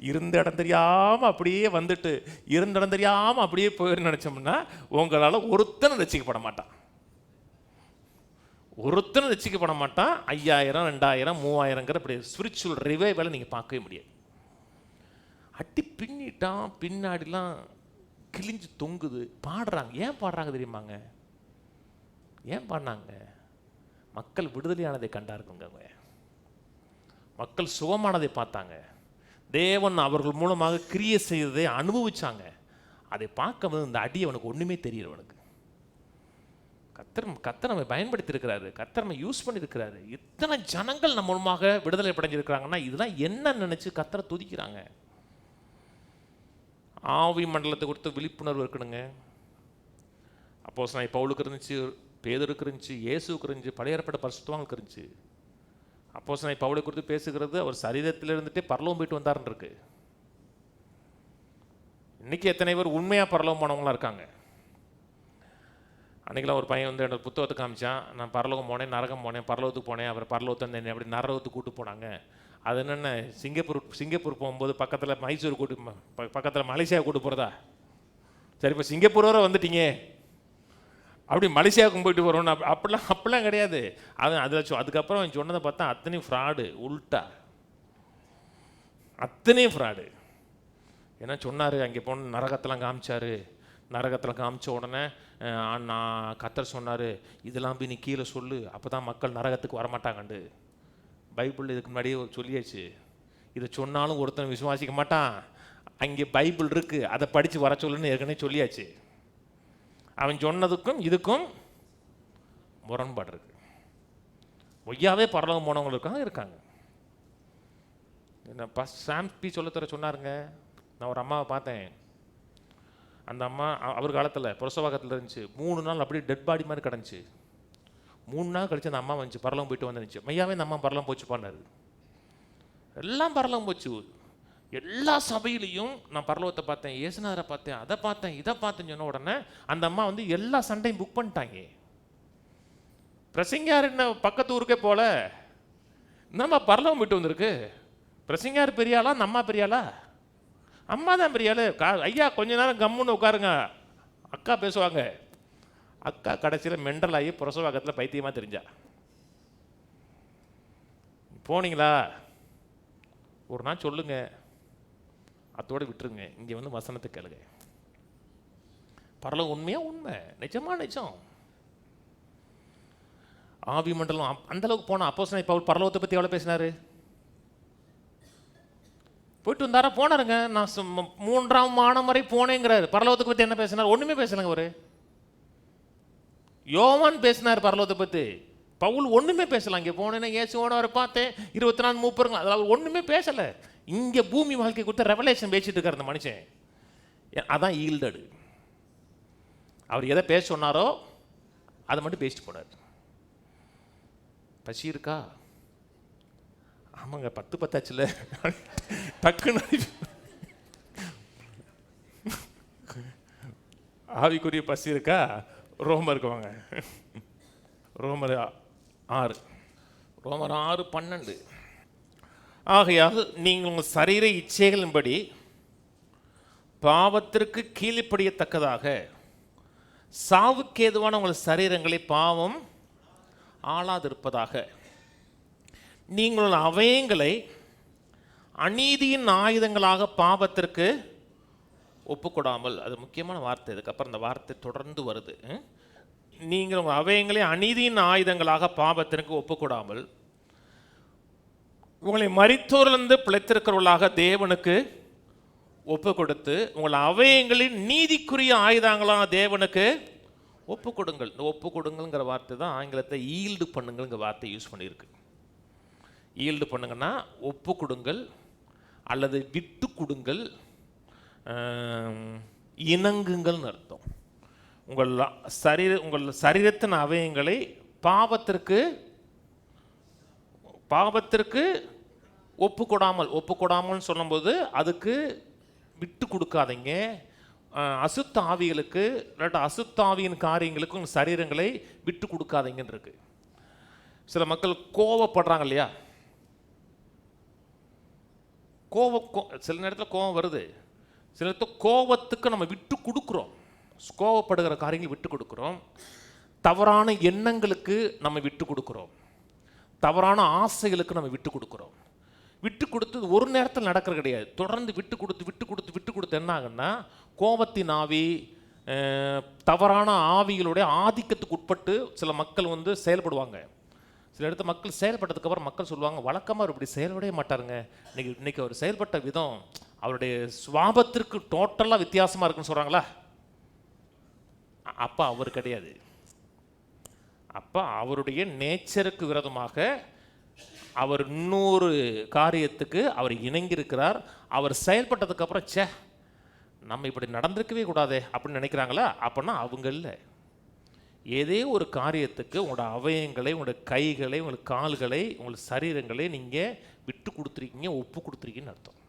இருந்த இடம் தெரியாமல் அப்படியே வந்துட்டு இருந்த இடம் தெரியாமல் அப்படியே போயிருந்து நினச்சோம்னா உங்களால் ஒருத்தனை ரசிக்கப்பட மாட்டான். ஒருத்தனை ரசிக்கப்பட மாட்டான். 5000, 2000, 3000ங்கிற அப்படி ஸ்பிரிச்சுவல் ரிவைவலை நீங்கள் பார்க்கவே முடியாது. அட்டி பின்னிட்டான், பின்னாடிலாம் கிழிஞ்சு தொங்குது, பாடுறாங்க. ஏன் பாடுறாங்க தெரியுமாங்க? ஏன் பாடினாங்க? மக்கள் விடுதலையானதை கண்டாருக்குங்க, மக்கள் சுகமானதை பார்த்தாங்க, தேவன் அவர்கள் மூலமாக கிரியை செய்ததை அனுபவிச்சாங்க. அதை பார்க்கும்போது இந்த அடி அவனுக்கு ஒன்றுமே தெரியல. அவனுக்கு கர்த்தர் நம்ம பயன்படுத்தி இருக்கிறாரு, கர்த்தர் நம்ம யூஸ் பண்ணியிருக்கிறாரு. இத்தனை ஜனங்கள் நம்ம மூலமாக விடுதலை அடைஞ்சிருக்கிறாங்கன்னா இதெல்லாம் என்ன நினைச்சு கர்த்தரை துதிக்கிறாங்க. ஆவி மண்டலத்தை கொடுத்து விழிப்புணர்வு இருக்கணுங்க. அப்போஸ்தலனாகிய பவுலுக்கு இருந்துச்சு, பேதுருக்கு இருந்துச்சு, இயேசுக்கு இருந்துச்சு, பழைய ஏற்பாட்டு பரிசுத்தவான்களுக்கு இருந்துச்சு. அப்போஸ்தலனாகிய பவுலை குறித்து பேசுகிறது அவர் சரீரத்தில் இருந்துட்டே பரலோகம் போயிட்டு வந்தாருன்னு இருக்கு. இன்னைக்கு எத்தனை பேர் உண்மையாக பரலோகம் போனவங்களாம் இருக்காங்க? அன்றைக்கெல்லாம் ஒரு பையன் வந்து என்னோட புத்தகத்தை காமிச்சான். நான் பரலோகம் போனேன், நரகம் போனேன், பரலோகத்துக்கு போனேன், அப்புறம் பரலோகத்தை என்னை அப்படி நரகத்துக்கு கூட்டு போனாங்க. அது என்னென்ன சிங்கப்பூர் போகும்போது பக்கத்தில் மைசூர் பக்கத்தில் மலேசியா கூட்டு போகிறதா? சரி, இப்போ சிங்கப்பூர் வரை வந்துட்டீங்க, அப்படி மலேசியாவுக்கும் போயிட்டு வரோன்னு அப்படிலாம் கிடையாது. அதுக்கப்புறம் அவன் சொன்னதை பார்த்தா அத்தனையும் ஃப்ராடு, உல்ட்டா அத்தனையும் ஃப்ராடு. ஏன்னா சொன்னார், அங்கே போன நரகத்தெல்லாம் காமிச்சாரு, நரகத்தில் காமிச்ச உடனே நான் கர்த்தர் சொன்னார், இதெல்லாம் போய் நீ கீழே சொல்லு, அப்போ தான் மக்கள் நரகத்துக்கு வரமாட்டாங்கண்டு. பைபிள் இதுக்கு முன்னாடியே சொல்லியாச்சு. இதை சொன்னாலும் ஒருத்தன் விசுவாசிக்க மாட்டான். அங்கே பைபிள் இருக்குது, அதை படித்து வர சொல்லுன்னு ஏற்கனவே சொல்லியாச்சு. அவன் சொன்னதுக்கும் இதுக்கும் முரண்பாடு இருக்கு. ஒய்யாவே பரலோகம் போனவங்க இருக்காங்க. என்ன சாம்பி சொல்லத்தர சொன்னாருங்க. நான் ஒரு அம்மாவை பார்த்தேன். அந்த அம்மா அவர் காலத்தில் புரசவாக்கத்தில் இருந்துச்சு. 3 நாள் அப்படியே டெட் பாடி மாதிரி கிடந்துச்சு. 3 நாள் கழிச்சு அந்த அம்மா வந்துச்சு, பரலம் போயிட்டு வந்துருந்துச்சு. மையாவே இந்த அம்மா பரலம் போச்சு பண்ணாரு. எல்லாம் பரலம் போச்சு. எல்லா சபையிலையும் நான் பரலோகத்தை பார்த்தேன், இயேசுநாதரை பார்த்தேன், அதை பார்த்தேன், இதை பார்த்தேன்னு சொன்ன உடனே அந்த அம்மா வந்து எல்லா சண்டையும் புக் பண்ணிட்டாங்க. பிரசங்கியார் என்ன பக்கத்து ஊருக்கே போல, நம்ம பரலோகம் போயிட்டு வந்திருக்கு. பிரசங்கியார் பெரியாளா, அந்த அம்மா பெரியாளா? அம்மா தான் பெரியாள். ஐயா கொஞ்ச நேரம் கம்முன்னு உட்காருங்க, அக்கா பேசுவாங்க. அக்கா கடைசியில் மெண்டல் ஆகி புரசவாக்கத்தில் பைத்தியமாக தெரிஞ்சா. போனீங்களா? ஒரு நாள் சொல்லுங்க, அதோடு விட்டுருங்க. இங்கே வந்து வசனத்தை கேளுங்க. பரலோகம் உண்மையா? உண்மை, நிஜமா நிஜம். ஆவி மண்டலம் அந்தளவுக்கு போனால் அப்போஸ்தலன் பவுல் பரலோகத்தை பற்றி எவ்வளோ பேசினார்? போயிட்டு வந்தாரா? போனாருங்க. நான் 3ஆம் வானம் வரை போனேங்கிறாரு. பரலோகத்தை பற்றி என்ன பேசினார்? ஒன்றுமே பேசலைங்க. ஒரு யோவான் பேசினார் பரலோகத்தை பற்றி. பவுல் ஒன்றுமே பேசலாம். இங்கே போனேன்னா இயேசுவோட அவரை பார்த்தேன், 24 மூப்பருங்க, அதில் அவர் ஒன்றுமே பேசலை. இங்கே பூமி வாழ்க்கை கொடுத்த ரெவலேஷன் பேசிட்டு இருக்கார் அந்த மனுஷன். அதான் ஈல்டடு. அவர் எதை பேச சொன்னாரோ அதை மட்டும் பேசிட்டு போனார். பசி இருக்கா? ஆமாங்க, 10 பத்தாச்சுல டக்குன்னு. ஆவிக்குரிய பசி இருக்கா? ரோமருக்கு வாங்க. ரோமர் 6:12. ஆகையால் நீங்கள் உங்கள் சரீர இச்சைகளின்படி பாவத்திற்கு கீழ்ப்படியத்தக்கதாக சாவுக்கு ஏதுவான உங்கள் சரீரங்களை பாவம் ஆளாதிருப்பதாக நீங்கள் அவயங்களை அநீதியின் ஆயுதங்களாக பாவத்திற்கு ஒப்புக்கொடாமல். அது முக்கியமான வார்த்தை. இதுக்கப்புறம் இந்த வார்த்தை தொடர்ந்து வருது. நீங்கள் உங்கள் அவயங்களை அநீதியின் ஆயுதங்களாக பாவத்திற்கு ஒப்புக்கொடாமல் உங்களை மரித்தோரிலிருந்து பிழைத்திருக்கிறவர்களாக தேவனுக்கு ஒப்பு கொடுத்து உங்கள் அவயங்களின் நீதிக்குரிய ஆயுதங்களாக தேவனுக்கு ஒப்பு கொடுங்கள். இந்த ஒப்பு கொடுங்கள்ங்கிற வார்த்தை தான் ஆங்கிலத்தை ஈல்டு பண்ணுங்கள்ங்கிற வார்த்தை யூஸ் பண்ணியிருக்கு. ஈல்டு பண்ணுங்கன்னா ஒப்பு கொடுங்கள் அல்லது விட்டு கொடுங்கள், இணங்குங்கள்னு அர்த்தம். உங்கள் சரீரத்தின் அவயங்களை பாவத்திற்கு ஒப்புக்கொடாமல் சொல்லும்போது அதுக்கு விட்டு கொடுக்காதீங்க. அசுத்த ஆவிகளுக்கு இல்லாட்ட அசுத்த ஆவியின் காரியங்களுக்கு உங்கள் சரீரங்களை விட்டு கொடுக்காதீங்கன்னு இருக்கு. சில மக்கள் கோவப்படுறாங்க இல்லையா? சில நேரத்தில் கோபம் வருது. சில நேரத்தில் கோபத்துக்கு நம்ம விட்டு கொடுக்குறோம். கோவப்படுகிற காரியங்களை விட்டு கொடுக்குறோம். தவறான எண்ணங்களுக்கு நம்ம விட்டு கொடுக்குறோம். தவறான ஆசைகளுக்கு நம்ம விட்டு கொடுக்குறோம். விட்டு கொடுத்து ஒரு நேரத்தில் நடக்கிறது கிடையாது. தொடர்ந்து விட்டு கொடுத்து என்ன ஆகுன்னா, கோபத்தின் ஆவி, தவறான ஆவிகளுடைய ஆதிக்கத்துக்கு உட்பட்டு சில மக்கள் வந்து செயல்படுவாங்க. சில இடத்துல மக்கள் செயல்பட்டதுக்கப்புறம் மக்கள் சொல்லுவாங்க, வழக்கமாக அவர் இப்படி செயல்படவே மாட்டாருங்க, இன்னைக்கு அவர் செயல்பட்ட விதம் அவருடைய சுவாபத்திற்கு டோட்டலாக வித்தியாசமாக இருக்குன்னு சொல்கிறாங்களா? அப்போ அவர் கிடையாது. அப்போ அவருடைய நேச்சருக்கு விரோதமாக அவர் இன்னொரு காரியத்துக்கு அவர் இணங்கியிருக்கிறார். அவர் செயல்பட்டதுக்கப்புறம் நம்ம இப்படி நடந்திருக்கவே கூடாதே அப்படின்னு நினைக்கிறாங்களா? அப்படின்னா அவங்க இல்லை. ஏதே ஒரு காரியத்துக்கு உங்களோட அவயங்களை, உங்களோட கைகளை, உங்களுக்கு கால்களை, உங்களுக்கு சரீரங்களை நீங்கள் விட்டு கொடுத்துருக்கீங்க, ஒப்பு கொடுத்துருக்கீங்கன்னு அர்த்தம்.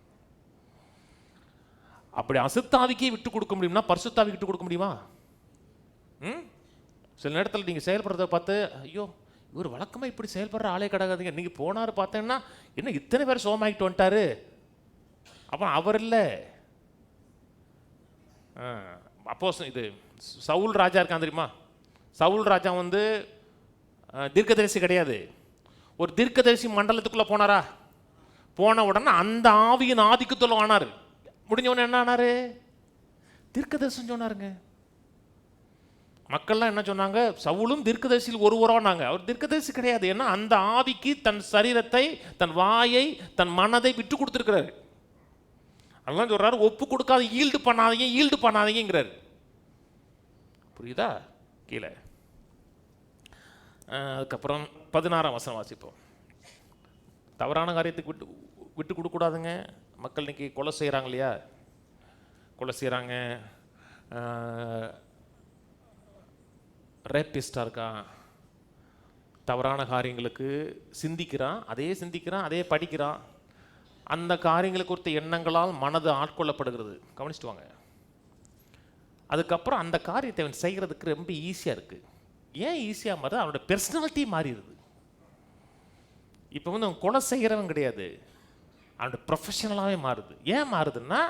அப்படி அசுத்தாவிக்கே விட்டு கொடுக்க முடியும்னா பரிசுத்தாவி விட்டு கொடுக்க முடியுமா? சில நேரத்தில் நீங்கள் செயல்படுறத பார்த்து, ஐயோ இவர் வழக்கமாக இப்படி செயல்படுற ஆளே கிடையாதுங்க, நீங்கள் போனார் பார்த்தேன்னா என்ன இத்தனை பேர் சோமாகிட்டு வந்துட்டாரு, அப்போ அவர் இல்லை. அப்போ இது சவுல் ராஜா இருக்கான் தெரியுமா? சவுல் ராஜா வந்து தீர்க்கதரிசி கிடையாது. ஒரு தீர்க்கதரிசி மண்டலத்துக்குள்ளே போனாரா? போன உடனே அந்த ஆவியின் ஆதிக்கத்தில் ஆனார். முடிஞ்ச உடனே என்ன ஆனார்? தீர்க்கதரிசனம் சொன்னாருங்க. மக்கள்லாம் என்ன சொன்னாங்க? சவுலும் தீர்க்கதரிசியில் ஒருவரானாங்க. அவர் தீர்க்கதரிசி கிடையாது. ஏன்னா அந்த ஆவிக்கு தன் சரீரத்தை, தன் வாயை, தன் மனதை விட்டு கொடுத்துருக்கிறாரு. அதெல்லாம் சொல்றாரு, ஒப்பு கொடுக்காத ஈல்டு பண்ணாதீங்கிறாரு. புரியுதா? கீழே அதுக்கப்புறம் 16ஆம் வசனம் வாசிப்போம். தவறான காரியத்துக்கு விட்டு கொடுக்கூடாதுங்க. மக்கள் இன்னைக்கு கொலை செய்கிறாங்க இல்லையா? கொலை செய்கிறாங்க, ரேப்பிஸ்டாக இருக்கான், தவறான காரியங்களுக்கு சிந்திக்கிறான், அதே படிக்கிறான். அந்த காரியங்களுக்கு குறித்த எண்ணங்களால் மனது ஆட்கொள்ளப்படுகிறது. கவனிச்சுட்டு வாங்க. அதுக்கப்புறம் அந்த காரியத்தை அவன் செய்கிறதுக்கு ரொம்ப ஈஸியாக இருக்குது. ஏன் ஈஸியாக மாறுது? அவனோட பெர்சனாலிட்டி மாறிடுது. இப்போ வந்து அவன் கொலை செய்கிறவன் கிடையாது, அவனோட ப்ரொஃபஷனலாகவே மாறுது. ஏன் மாறுதுன்னா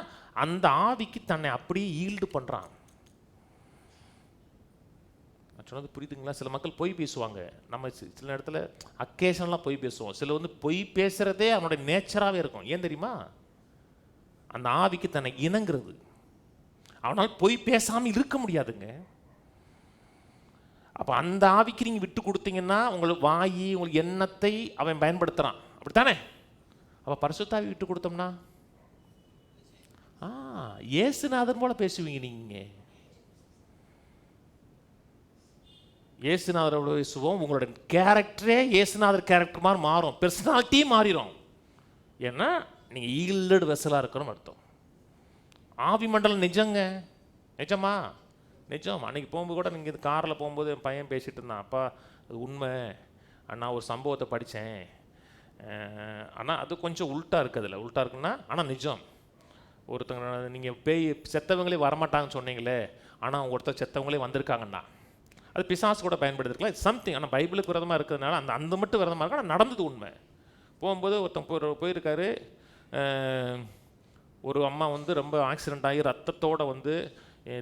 அந்த ஆவிக்கு தன்னை அப்படியே ஈல்டு பண்ணுறான். சொன்னது புரியுதுங்களா? சில மக்கள் பொய் பேசுவாங்க. நம்ம சில இடத்துல அக்கேஷனெலாம் பொய் பேசுவோம். சில வந்து பொய் பேசுகிறதே அவனோட நேச்சராகவே இருக்கும். ஏன் தெரியுமா? அந்த ஆவிக்கு தன்னை இணங்குறது. அவனால் பொய் பேசாமல் இருக்க முடியாதுங்க. அப்போ அந்த ஆவிக்கு நீங்கள் விட்டு கொடுத்தீங்கன்னா உங்களுக்கு வாயி, உங்களுக்கு எண்ணத்தை அவன் பயன்படுத்துகிறான். அப்படித்தானே? அப்போ பரிசுத்தாவி விட்டு கொடுத்தோம்னா இயேசுநாதன் போல பேசுவீங்க. நீங்கள் இயேசுநாதரோட பேசுவோம். உங்களோட கேரக்டரே இயேசுநாதர் கேரக்டர் மாதிரி மாறும், பெர்சனாலிட்டியும் மாறிடும். ஏன்னா நீங்கள் ஈல்டட் வெசலாக இருக்கணும்னு அர்த்தம். ஆவி மண்டலம் நிஜங்க. நிஜமா? நிஜம். அன்றைக்கி போகும்போது கூட நீங்கள் இது காரில் போகும்போது என் பையன் பேசிகிட்டு இருந்தான். அப்பா அது உண்மை அண்ணா, ஒரு சம்பவத்தை படித்தேன். ஆனால் அது கொஞ்சம் உல்ட்டா இருக்குது. அதில் உல்ட்டா இருக்குன்னா ஆனால் நிஜம். ஒருத்தங்க நீங்கள் பேய் செத்தவங்களே வரமாட்டாங்கன்னு சொன்னீங்களே, ஆனால் ஒருத்தர் செத்தவங்களே வந்திருக்காங்கண்ணா. அது பிசாசு கூட பயன்படுத்திருக்கலாம். இது சம்திங். ஆனால் பைபிளுக்கு விரதமாக இருக்கிறதுனால அந்த மட்டும் விரதமாக இருக்கும். ஆனால் நடந்தது உண்மை. போகும்போது ஒருத்தன் போயிருக்காரு. ஒரு அம்மா வந்து ரொம்ப ஆக்சிடெண்ட் ஆகி ரத்தத்தோடு வந்து,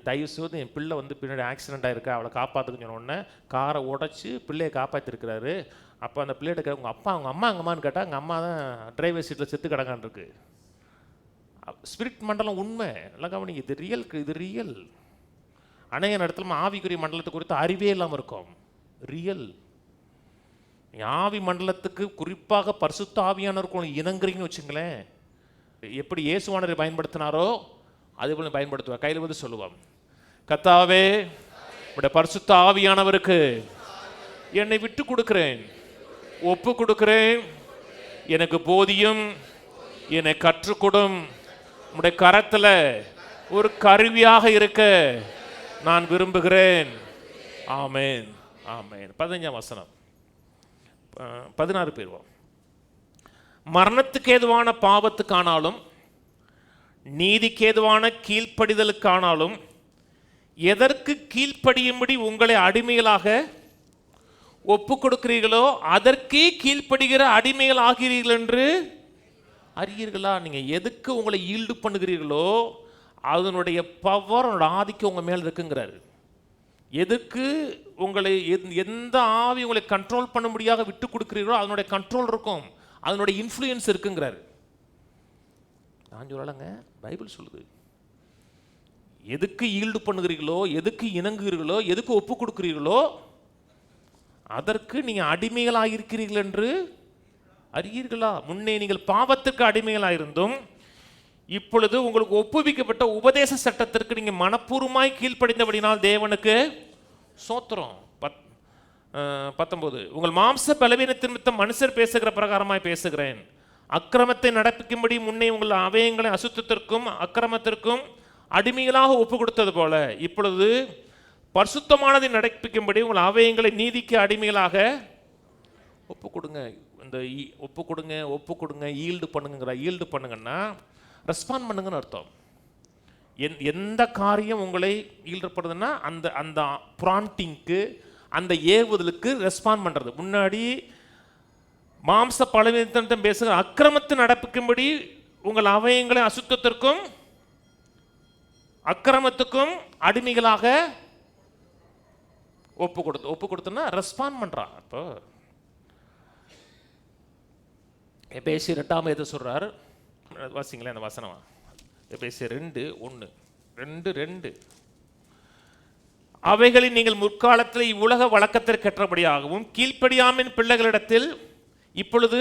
தயவுசெய்து என் பிள்ளை வந்து பின்னாடி ஆக்சிடெண்ட் ஆகிருக்கா, அவளை காப்பாற்றுக்குன்னு சொன்னோடனே காரை உடச்சி பிள்ளையை காப்பாற்றிருக்கிறாரு. அப்போ அந்த பிள்ளைகிட்ட உங்கள் அம்மா எங்கம்மான்னு கேட்டால் எங்கள் அம்மா தான் டிரைவர் சீட்டில் செத்து கிடக்கான் இருக்கு. ஸ்பிரிட் மண்டலம் உண்மை. எல்லாம் கவனிங்க. இது ரியல். அநேக இடத்துல ஆவிக்குரிய மண்டலத்தை குறித்து அறிவே இல்லாமல் இருக்கும். ரியல். ஆவி மண்டலத்துக்கு குறிப்பாக பரிசுத்த ஆவியானவருக்கு இணங்குறீங்கன்னு வச்சுங்களேன், எப்படி இயேசுவானவரை பயன்படுத்தினாரோ அதே போல பயன்படுத்துவார். கையில் வந்து சொல்லுவான், கர்த்தாவே உடைய பரிசுத்த ஆவியானவருக்கு என்னை விட்டு கொடுக்கிறேன், ஒப்பு கொடுக்கிறேன், எனக்கு போதியும், என்னை கற்றுக்கொடும், உடைய கரத்தில் ஒரு கருவியாக இருக்க நான் விரும்புகிறேன். ஆமேன், ஆமேன். 15ஆம் வசனம், 16 பேருவோம். மரணத்துக்கு ஏதுவான பாவத்துக்கானாலும் நீதிக்கு ஏதுவான கீழ்ப்படிதலுக்கானாலும் எதற்கு கீழ்ப்படியும்படி உங்களை அடிமைகளாக ஒப்பு கொடுக்கிறீர்களோ அதற்கே கீழ்ப்படுகிற அடிமைகள் ஆகிறீர்கள் என்று அறியீர்களா? நீங்கள் எதுக்கு உங்களை ஈல்டு பண்ணுகிறீர்களோ அதனுடைய பவர், அதனோட ஆதிக்கம் உங்கள் மேல் இருக்குங்கிறாரு. எதுக்கு உங்களை எந்த ஆவி உங்களை கண்ட்ரோல் பண்ண முடியாத விட்டு கொடுக்குறீர்களோ அதனுடைய கண்ட்ரோல் இருக்கும், அதனுடைய இன்ஃப்ளூயன்ஸ் இருக்குங்கிறாரு. நான் சொல்லலைங்க, பைபிள் சொல்லுது. எதுக்கு ஈல்டு பண்ணுகிறீர்களோ, எதுக்கு இணங்குகிறீர்களோ, எதுக்கு ஒப்பு கொடுக்குறீர்களோ அதற்கு நீங்கள் அடிமைகளாக இருக்கிறீர்கள் என்று அறியீர்களா? முன்னே நீங்கள் பாவத்துக்கு அடிமைகளாயிருந்தும் இப்பொழுது உங்களுக்கு ஒப்புவிக்கப்பட்ட உபதேச சட்டத்திற்கு நீங்கள் மனப்பூர்வமாய் கீழ்ப்படிந்தபடினால் தேவனுக்கு சோத்திரம். 19, உங்கள் மாம்ச பலவீனத்தின் நிமித்தம் மனுஷர் பேசுகிற பிரகாரமாய் பேசுகிறேன். அக்கிரமத்தை நடப்பிக்கும்படி முன்னே உங்கள் அவயங்களை அசுத்தத்திற்கும் அக்கிரமத்திற்கும் அடிமைகளாக ஒப்பு கொடுத்தது போல இப்பொழுது பரிசுத்தமானதை நடப்பிக்கும்படி உங்கள் அவயங்களை நீதிக்கு அடிமைகளாக ஒப்பு கொடுங்க. இந்த ஒப்பு கொடுங்க ஈல்டு பண்ணுங்கிற. ஈல்டு பண்ணுங்கன்னா ரெஸ்பாண்ட் பண்ணுங்கன்னு அர்த்தம். எந்த காரியம் உங்களை ஈல்டப்படுதுன்னா அந்த அந்த ப்ராம்ப்டிங்க்கு, அந்த ஏவுதலுக்கு ரெஸ்பாண்ட் பண்ணுறது. முன்னாடி மாம்ச பலவீனத்தை பேசுகிற அக்கிரமத்தை நடப்பிக்கும்படி உங்கள் அவயங்களை அசுத்தத்திற்கும் அக்கிரமத்துக்கும் அடிமைகளாக ஒப்பு கொடுத்தோன்னா ரெஸ்பாண்ட் பண்ணுறான். இப்போ எபேசியர் 8 எதை சொல்கிறார் வாசிங்களேன் அந்த வசனம். எபேசியர் 2:1. 2:2. அவைகளை நீங்கள் முற்காலத்தில் இவ்வுலக வழக்கத்திற்கேற்றபடியாகவும் கீழ்ப்படியாமின் பிள்ளைகளிடத்தில் இப்பொழுது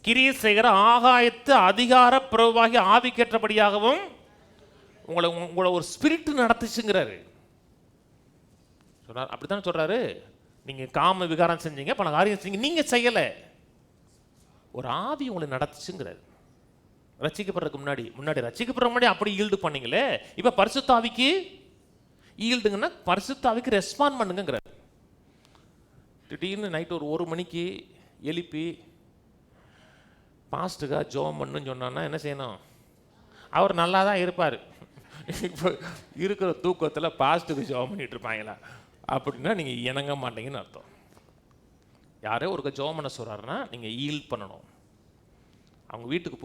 கிரியை செய்கிற ஆகாயத்து அதிகார பிரபுவாகி ஆவிக்கேற்றபடியாகவும் உங்களை ஒரு ஸ்பிரிட் நடத்துச்சுங்கிறாரு. சொல்றாரு, அப்படித்தான் சொல்றாரு. நீங்க காம விகாரம் செஞ்சீங்க, பல காரியம் செஞ்சீங்க, நீங்க செய்யல, ஒரு ஆவி உங்களை நடத்துச்சுங்கிறாரு. ரட்சிக்கப்படுறதுக்கு முன்னாடி ரட்சிக்கப்படுற முன்னாடி அப்படி ஈல்டு பண்ணீங்களே, இப்ப பரிசுத்த ஆவிக்கு ஈல்டுங்கன்னா பரிசுத்த ஆவிக்கு ரெஸ்பாண்ட் பண்ணுங்கிறாரு. திடீர்னு நைட்டு ஒரு மணிக்கு எழுப்பி பாஸ்ட்டுக்கா ஜோம் பண்ணுன்னு சொன்னான்னா என்ன செய்யணும்? அவர் நல்லா தான் இருப்பார். இப்போ இருக்கிற தூக்கத்தில் பாஸ்ட்டுக்கு ஜோம் பண்ணிட்டு இருப்பாங்களா அப்படின்னா நீங்கள் இணங்க மாட்டீங்கன்னு அர்த்தம். யாரோ ஒரு ஜோம் பண்ண சொல்கிறாருன்னா நீங்கள் ஈல்ட் பண்ணணும். அவங்க வீட்டுக்கு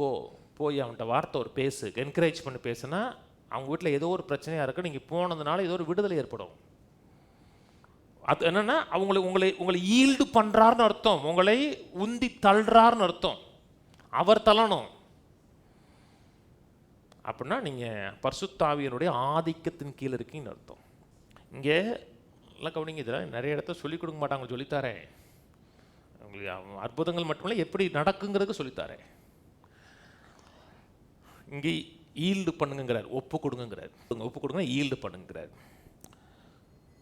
போய் அவன்கிட்ட வார்த்தை ஒரு பேசு, என்கரேஜ் பண்ணி பேசுனா அவங்க வீட்டில் ஏதோ ஒரு பிரச்சனையாக இருக்குது, நீங்கள் போனதுனால ஏதோ ஒரு விடுதலை ஏற்படும். அது என்னென்னா உங்களை ஈல்டு பண்ணுறாருன்னு அர்த்தம், உங்களை உந்தி தள்ளுறாருன்னு அர்த்தம். அவர் தள்ளணும் அப்படின்னா நீங்கள் பரிசுத்த ஆவியினுடைய ஆதிக்கத்தின் கீழே இருக்கீங்கன்னு அர்த்தம். இங்கே எல்லாம் கவனிங்க, இதெல்லாம் நிறைய இடத்த சொல்லிக் கொடுக்க மாட்டாங்க, சொல்லித்தாரேன். உங்களுக்கு அற்புதங்கள் மட்டுமில்லை, எப்படி நடக்குங்கிறதுக்கு சொல்லித்தாரேன். இங்கே ஈல்டு பண்ணுங்கிறார், ஒப்பு கொடுங்கிறார். ஒப்பு கொடுங்க, ஈல்டு பண்ணுங்கிறார்.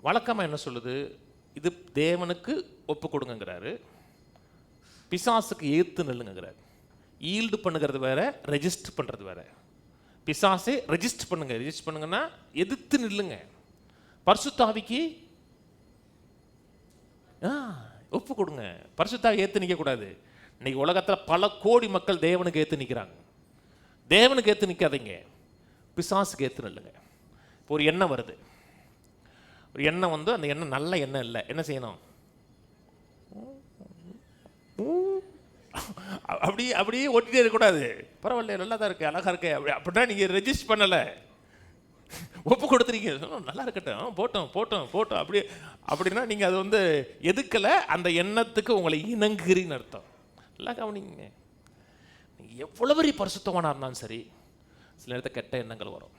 வழக்கமாக என்ன சொல்லுது? இது தேவனுக்கு ஒப்பு கொடுங்கிறாரு, பிசாசுக்கு ஏற்று நெல்லுங்கிறார். ஈல்டு பண்ணுகிறது வேற, ரெஜிஸ்டர் பண்ணுறது வேற. பிசாசே ரெஜிஸ்டர் பண்ணுங்க. ரெஜிஸ்டர் பண்ணுங்கன்னா எதிர்த்து நில்லுங்க. பரிசுத்த ஆவிக்கு ஒப்பு கொடுங்க. பரிசுத்த ஆவி ஏற்று நிற்கக்கூடாது. இன்னைக்கு உலகத்தில் பல கோடி மக்கள் தேவனுக்கு ஏற்று நிற்கிறாங்க. தேவனுக்கு ஏற்று நிற்காதீங்க, பிசாசுக்கு ஏற்று நில்லுங்க. இப்போ ஒரு எண்ணம் வருது, ஒரு எண்ணம் வந்து அந்த எண்ணம் நல்ல எண்ணம் இல்லை, என்ன செய்யணும்? அப்படியே ஓட்டிகிட்டே இருக்கக்கூடாது. பரவாயில்ல, நல்லா தான் இருக்கு, அழகா இருக்கு அப்படின்னா நீங்கள் ரெஜிஸ்டர் பண்ணலை, ஒப்பு கொடுத்துறீங்க. நல்லா இருக்கட்டும், போட்டோம் அப்படின்னா நீங்கள் அது வந்து எதுக்கலை, அந்த எண்ணத்துக்கு உங்களை இணங்குறீன்னு அர்த்தம். நல்லா கவனிங்க, நீங்கள் எவ்வளோ பெரிய பரிசுத்தமானா இருந்தாலும் சரி, சில நேரத்தில் கெட்ட எண்ணங்கள் வரும்.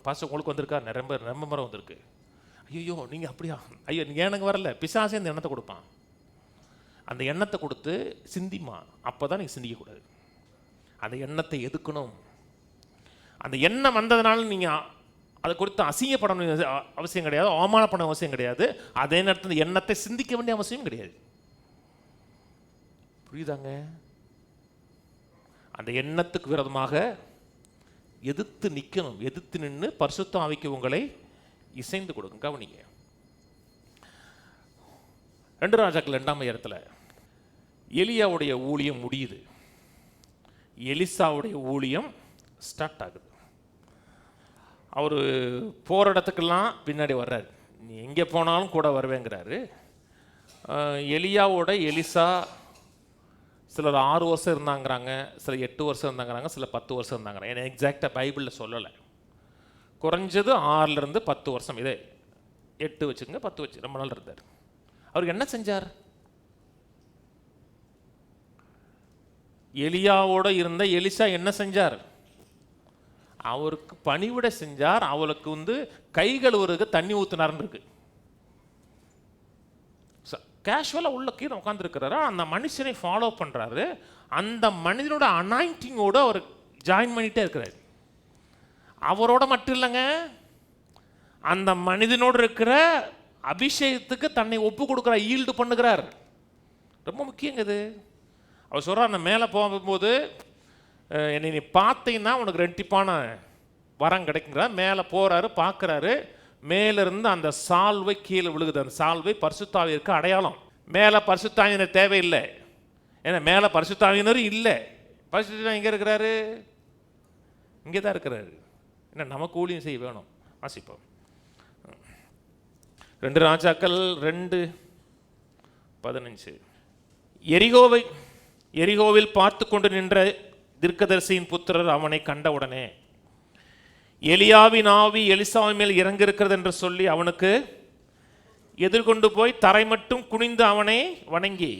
பாசம் உங்களுக்கு வந்திருக்கா? ரொம்ப மரம் வந்திருக்கு. ஐயோ நீங்கள் அப்படியா? ஐயோ நீங்கள் எனக்கு வரல, பிசாசே அந்த எண்ணத்தை கொடுப்பான். அந்த எண்ணத்தை கொடுத்து சிந்திமா, அப்போ தான் நீங்கள் சிந்திக்கக்கூடாது. அந்த எண்ணத்தை எதுக்கணும். அந்த எண்ணம் வந்ததுனால நீங்கள் அதை குறித்து அசிங்கப்படணும் அவசியம் கிடையாது, அவமானப்பட அவசியம் கிடையாது. அதே நேரத்தில் எண்ணத்தை சிந்திக்க வேண்டிய அவசியம் கிடையாது. புரியுதாங்க? அந்த எண்ணத்துக்கு விரோதமாக எதிர்த்து நிற்கணும். எதிர்த்து நின்று பரிசுத்த ஆவிக்கு உங்களை இசைந்து கொடுங்க. கவனிங்க, 2 ராஜாக்கள் 2ஆம் அதிகாரத்தில் எலியாவுடைய ஊழியம் முடியுது, எலிசாவுடைய ஊழியம் ஸ்டார்ட் ஆகுது. அவர் போகிற இடத்துக்கெல்லாம் பின்னாடி வர்றாரு, நீ எங்கே போனாலும் கூட வருவேங்கிறாரு. எலியாவோட எலிசா சிலர் 6 வருஷம் இருந்தாங்கிறாங்க, சில 8 வருஷம் இருந்தாங்கிறாங்க, சில 10 வருஷம் இருந்தாங்கிறாங்க. ஏன்னா எக்ஸாக்டாக பைபிளில் சொல்லலை. குறைஞ்சது 6லேருந்து 10 வருஷம், இதே 8 வச்சுக்கோங்க, 10 வச்சு ரொம்ப நாள் இருந்தார். அவருக்கு என்ன செஞ்சார்? எலியாவோட இருந்த எலிசா என்ன செஞ்சார்? அவருக்கு பணிவிட செஞ்சார். அவளுக்கு வந்து கை கழுவுறதுக்கு தண்ணி ஊற்றினார்னு இருக்கு. கேஷுவலாக உள்ள கீழே உட்காந்துருக்கிறாரு, அந்த மனுஷனை ஃபாலோ பண்ணுறாரு. அந்த மனிதனோட அனாயிண்டிங்கோடு அவர் ஜாயின் பண்ணிகிட்டே இருக்கிறார். அவரோட மட்டும் இல்லைங்க, அந்த மனிதனோடு இருக்கிற அபிஷேகத்துக்கு தன்னை ஒப்பு கொடுக்குற, ஈல்டு பண்ணுகிறார். ரொம்ப முக்கியங்க இது. அவர் சொல்கிறார், அந்த மேலே போகும்போது என்னை நீ பார்த்தீங்கன்னா உனக்கு ரெட்டிப்பான வரம் கிடைக்குங்கிறார். மேலே போகிறாரு, பார்க்குறாரு, மேலிருந்து அந்த சால்வை கீழே விழுகுது. அந்த சால்வை பரிசுத்தாவியருக்கு அடையாளம். மேலே பரிசுத்தாவியினர் தேவையில்லை, ஏன்னா மேலே பரிசுத்தாவியினரும் இல்லை. பரிசுத்த எங்கே இருக்கிறாரு? இங்கே தான் இருக்கிறாரு. என்ன நமக்கு ஊழியம் செய்ய வேணும். வாசிப்போம், 2 ராஜாக்கள் 2:15. எரிகோவில் பார்த்து கொண்டு நின்ற தீர்க்கதரிசியின் புத்திரர் அவனை கண்டவுடனே எலியாவின் ஆவி எலிசாவின் மேல் இறங்கியிருக்கிறது என்று சொல்லி அவனுக்கு எதிர்கொண்டு போய் தரை மட்டும் குனிந்து அவனை வணங்கி,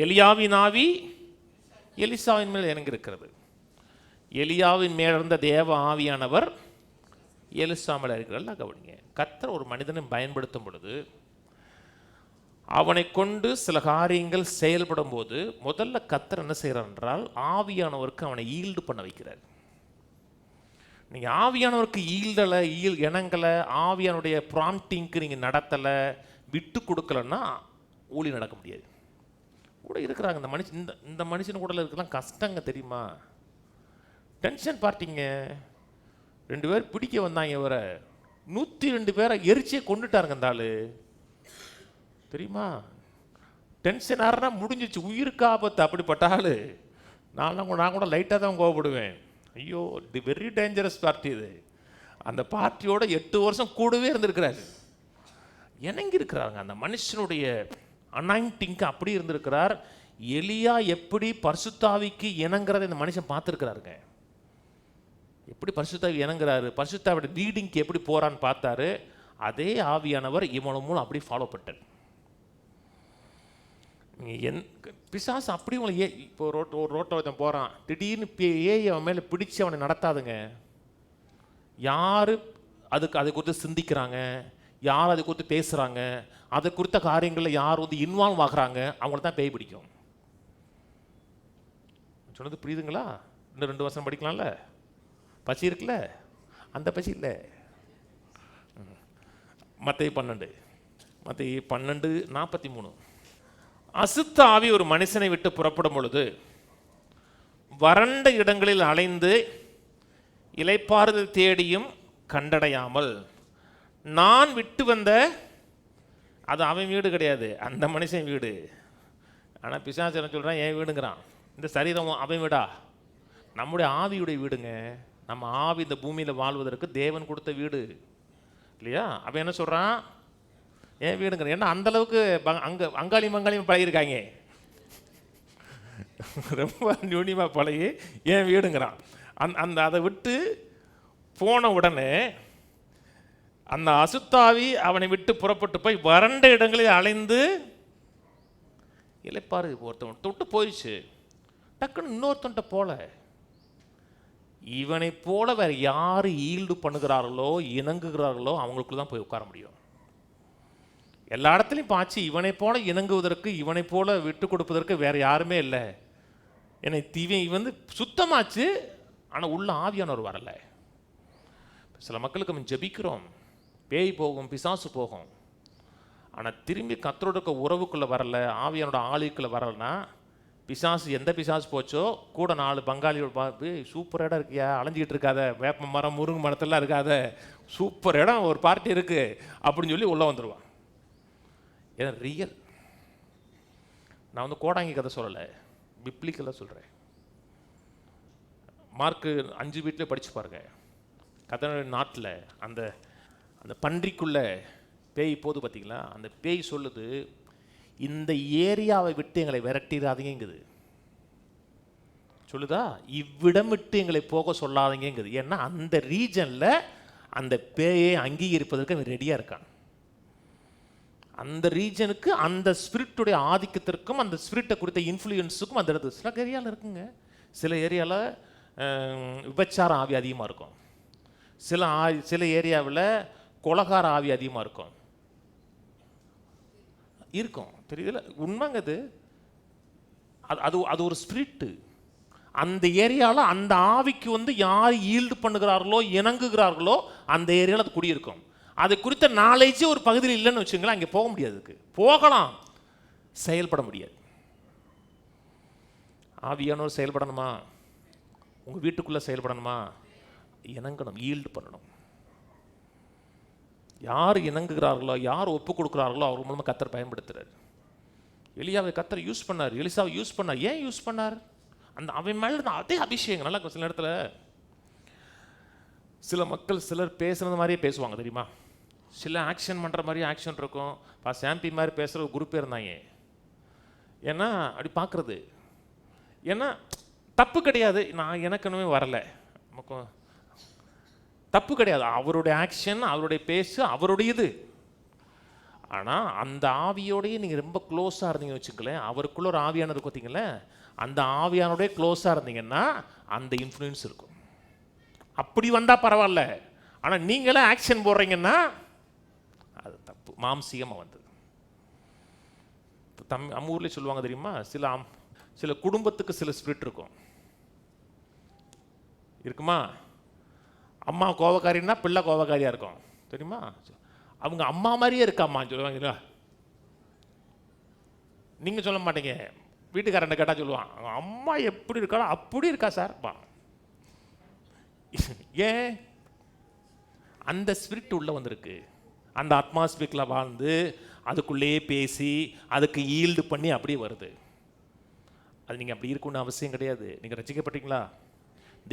எலியாவின் ஆவி எலிசாவின் மேல் இறங்கியிருக்கிறது. எலியாவின் மேலிருந்த தேவ ஆவியானவர் எலிசா மேல இருக்கிறார். கவனிங்க, கர்த்தர் ஒரு மனிதனை பயன்படுத்தும் பொழுது அவனை கொண்டு சில காரியங்கள் செயல்படும் போது முதல்ல கர்த்தர் என்ன செய்கிறார் என்றால் ஆவியானவருக்கு அவனை ஈல்டு பண்ண வைக்கிறார். நீங்கள் ஆவியானவருக்கு ஈல்டலை இணங்கலை, ஆவியானுடைய ப்ராம்ப்டிங்க்கு நீங்கள் நடத்தலை, விட்டு கொடுக்கலன்னா ஊழி நடக்க முடியாது. கூட இருக்கிறாங்க இந்த மனுஷன், இந்த மனுஷன் கூட இருக்கலாம் கஷ்டங்க தெரியுமா. டென்ஷன் பார்ட்டிங்க, 2 பேர் பிடிக்க வந்தாங்க, இவரை 102 பேரை எரிச்சியே கொண்டுட்டாருங்க இந்த ஆள் தெரியுமா. டென்ஷன் ஆறுனா முடிஞ்சிச்சு, உயிருக்கு ஆபத்து. அப்படிப்பட்ட ஆள் நான் கூட லைட்டாக தான் கோவப்படுவேன். ஐயோ, தி வெரி டேஞ்சரஸ் பார்ட்டி இது. அந்த பார்ட்டியோட 8 வருஷம் கூடவே இருந்திருக்கிறாரு, இணங்கி இருக்கிறாங்க. அந்த மனுஷனுடைய அனாயிண்டிங்க்கு அப்படி இருந்திருக்கிறார். எலியா எப்படி பரிசுத்தாவிக்கு இணங்குறதை இந்த மனுஷன் பார்த்துருக்கிறாருங்க. எப்படி பரிசுத்தாவி இணங்குறாரு, பரிசுத்தாவியோட லீடிங்க்கு எப்படி போகிறான்னு பார்த்தாரு. அதே ஆவியானவர் இவன் மூலம் அப்படி ஃபாலோ பண்ணார். பிசாசு அப்படி உங்களை இப்போ ஒரு ரோட்டை ஒருத்தன் போகிறான், திடீர்னு அவன் மேலே பிடிச்சி அவனை நடத்தாதுங்க. யார் அதை குறித்து சிந்திக்கிறாங்க, யார் அதை குறித்து பேசுகிறாங்க, அதை குறித்த காரியங்களில் யார் இன்வால்வ் ஆகுறாங்க, அவங்கள தான் பேய் பிடிக்கும். சொன்னது புரியுதுங்களா? இன்னும் 2 வருஷம் படிக்கலாம்ல, பசி இருக்குல்ல, அந்த பசி இல்லை. மத்தேயு 12:43. அசுத்த ஆவி ஒரு மனுஷனை விட்டு புறப்படும் பொழுது வறண்ட இடங்களில் அலைந்து இளைப்பாறுதல் தேடியும் கண்டடையாமல் நான் விட்டு வந்த, அது அவன் வீடு கிடையாது, அந்த மனுஷன் வீடு. ஆனால் பிசாசு என்ன சொல்கிறான், என் வீடுங்கிறான். இந்த சரீரம் அவன் வீடா? நம்முடைய ஆவியுடைய வீடுங்க. நம்ம ஆவி இந்த பூமியில் வாழ்வதற்கு தேவன் கொடுத்த வீடு இல்லையா. அவன் என்ன சொல்கிறான், என் வீடுங்கிற. ஏன்னா அந்தளவுக்கு அங்காளியும் பழகிருக்காங்க, ரொம்ப நியூனியமாக பழகி என் வீடுங்கிறான். அதை விட்டு போன உடனே அந்த அசுத்தாவி அவனை விட்டு புறப்பட்டு போய் வறண்ட இடங்களில் அலைந்து இளைப்பாறு. ஒருத்தவன் தொட்டு போயிடுச்சு, டக்குன்னு இன்னொருத்தன்ட்ட போல. இவனை போல வேற யார் ஈல்டு பண்ணுகிறார்களோ இணங்குகிறார்களோ அவங்களுக்குள்ள தான் போய் உட்கார முடியும். எல்லா இடத்துலையும் பாய்ச்சி இவனை போல இணங்குவதற்கு, இவனை போல விட்டு கொடுப்பதற்கு வேற யாருமே இல்லை. என்னை இவன் சுத்தமாச்சு, ஆனால் உள்ள ஆவியானவர் வரலை. சில மக்களுக்கு நம்ம ஜெபிக்கிறோம், பேய் போகும், பிசாசு போகும், ஆனால் திரும்பி கர்த்தரோட உறவுக்குள்ளே வரல, ஆவியானோட ஆளுக்குள்ளே வரலைன்னா பிசாசு எந்த பிசாசு போச்சோ கூட 4 பங்காளியோட பார்த்து சூப்பர் இடம் இருக்கியா, அலைஞ்சிக்கிட்டு இருக்காத, வேப்ப மரம் முருங்கை மரத்தெல்லாம் இருக்காத, சூப்பர் இடம் ஒரு பார்ட்டி இருக்குது அப்படின்னு சொல்லி உள்ளே வந்துடுவான். ஏன்னா ரியல். நான் கோடாங்கி கதை சொல்லலை, பிப்ளிக்கெல்லாம் சொல்கிறேன். மார்க்கு 5 வீட்டில் படித்து பாருங்க. கதை நாட்டில் அந்த அந்த பன்றிக்குள்ளே பேய் போது பார்த்தீங்களா, அந்த பேய் சொல்லுது, இந்த ஏரியாவை விட்டு எங்களை விரட்டிடாதீங்குது சொல்லுதா, இவ்விடம் விட்டு எங்களை போக சொல்லாதீங்குது. ஏன்னா அந்த ரீஜனில் அந்த பேயை அங்கீகரிப்பதற்கு அவன் ரெடியாக இருக்கான். அந்த ரீஜனுக்கு அந்த ஸ்பிரிட்டுடைய ஆதிக்கத்திற்கும் அந்த ஸ்பிரிட்டை குறித்த இன்ஃப்ளூயன்ஸுக்கும் அந்த இடத்துல சில ஏரியாவில் இருக்குங்க. சில ஏரியாவில் விபச்சார ஆவி அதிகமாக இருக்கும், சில ஏரியாவில் கொலகார ஆவி அதிகமாக இருக்கும். தெரியல, உண்மைங்க. அது ஒரு ஸ்பிரிட்டு. அந்த ஏரியாவில் அந்த ஆவிக்கு யார் ஈல்டு பண்ணுகிறார்களோ இணங்குகிறார்களோ அந்த ஏரியாவில் அது குடியிருக்கும். அது குறித்த நாலேஜ் ஒரு பகுதியில் இல்லைன்னு வச்சுங்களேன், அங்கே போக முடியாது. போகலாம், செயல்பட முடியாது. ஆவியானவர் செயல்படணுமா, உங்கள் வீட்டுக்குள்ளே செயல்படணுமா, இணங்கணும், ஈல்டு பண்ணணும். யார் இணங்குகிறார்களோ, யார் ஒப்பு கொடுக்குறார்களோ அவர் மூலமாக கர்த்தர் பயன்படுத்துகிறார். எலியாவை கர்த்தர் யூஸ் பண்ணார், எலிசாவை யூஸ் பண்ணார். ஏன் யூஸ் பண்ணார்? அந்த அவன் மேலே இருந்த அதே அபிஷேகம் நல்லா இருக்கும். சில இடத்துல சில மக்கள் சிலர் பேசுகிறது மாதிரியே பேசுவாங்க தெரியுமா, சில ஆக்ஷன் பண்ணுற மாதிரியே ஆக்ஷன் இருக்கும். சாம்பி மாதிரி பேசுகிற ஒரு குரூப்பே இருந்தாங்க. ஏன்னா அப்படி பார்க்குறது, ஏன்னா தப்பு கிடையாது, நான் எனக்குன்னு வரலை, நமக்கு தப்பு கிடையாது. அவருடைய ஆக்ஷன், அவருடைய பேசு அவருடையது. ஆனால் அந்த ஆவியோடையே நீங்கள் ரொம்ப க்ளோஸாக இருந்தீங்கன்னு வச்சுக்கலேன், அவருக்குள்ள ஒரு ஆவியானவர் இருக்கு பார்த்தீங்களே, அந்த ஆவியானோடய க்ளோஸாக இருந்தீங்கன்னா அந்த இன்ஃப்ளூயன்ஸ் இருக்கும். அப்படி வந்தால் பரவாயில்ல, ஆனால் நீங்களே ஆக்ஷன் போடுறீங்கன்னா அது தப்பு, மாம்சீகமாக வந்தது. நம்ம ஊர்லேயே சொல்லுவாங்க தெரியுமா, சில குடும்பத்துக்கு சில ஸ்பிரிட் இருக்கும். இருக்குமா? அம்மா கோபக்காரின்னா பிள்ளை கோபக்காரியாக இருக்கும் தெரியுமா? அவங்க அம்மா மாதிரியே இருக்காம்மான்னு சொல்லுவாங்களா? நீங்கள் சொல்ல மாட்டீங்க, வீட்டுக்காரன் கேட்டால் சொல்லுவான், அவங்க அம்மா எப்படி இருக்காளோ அப்படி இருக்கா சார் பா. ஏன்? அந்த ஸ்பிரிட் உள்ளே வந்திருக்கு. அந்த அட்மாஸ்பியரில் வாழ்ந்து அதுக்குள்ளேயே பேசி அதுக்கு ஈல்டு பண்ணி அப்படியே வருது. அது நீங்கள் அப்படி இருக்குன்னு அவசியம் கிடையாது. நீங்கள் ரசிக்கப்பட்டீங்களா?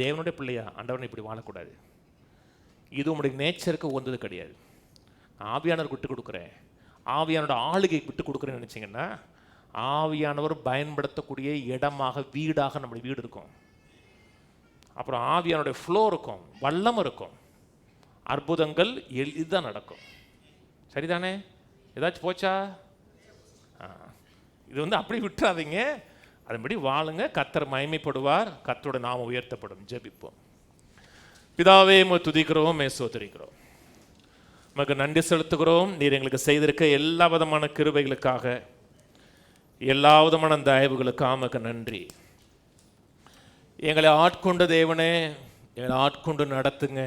தேவனுடைய பிள்ளையா? ஆண்டவனை இப்படி வாழக்கூடாது. இது உங்களுடைய நேச்சருக்கு உகந்தது கிடையாது. ஆவியானவர் விட்டு கொடுக்குறேன், ஆவியானோட ஆளுகை விட்டு கொடுக்குறேன்னு நினச்சிங்கன்னா, ஆவியானவர் பயன்படுத்தக்கூடிய இடமாக, வீடாக நம்முடைய வீடு இருக்கும். அப்புறம் ஆவியானுடைய ஃப்ளோ இருக்கும், வல்லம் இருக்கும், அற்புதங்கள் எளிதாக நடக்கும். சரிதானே? ஏதாச்சும் போச்சா? இது அப்படி விட்டுறாதீங்க, அதன்படி வாழுங்க. கர்த்தர் மகிமைப்படுவார், கர்த்தரோட நாமம் உயர்த்தப்படும். ஜெபிப்போம். பிதாவே, உம்மை துதிக்கிறோம், சோதரிக்கிறோம், உமக்கு நன்றி செலுத்துகிறோம். நீர் எங்களுக்கு செய்திருக்க எல்லா விதமான கிருபைகளுக்காக, எல்லா விதமான தயவுகளுக்காக உமக்கு நன்றி. எங்களை ஆட்கொண்ட தேவனே, எங்களை ஆட்கொண்டு நடத்துங்க.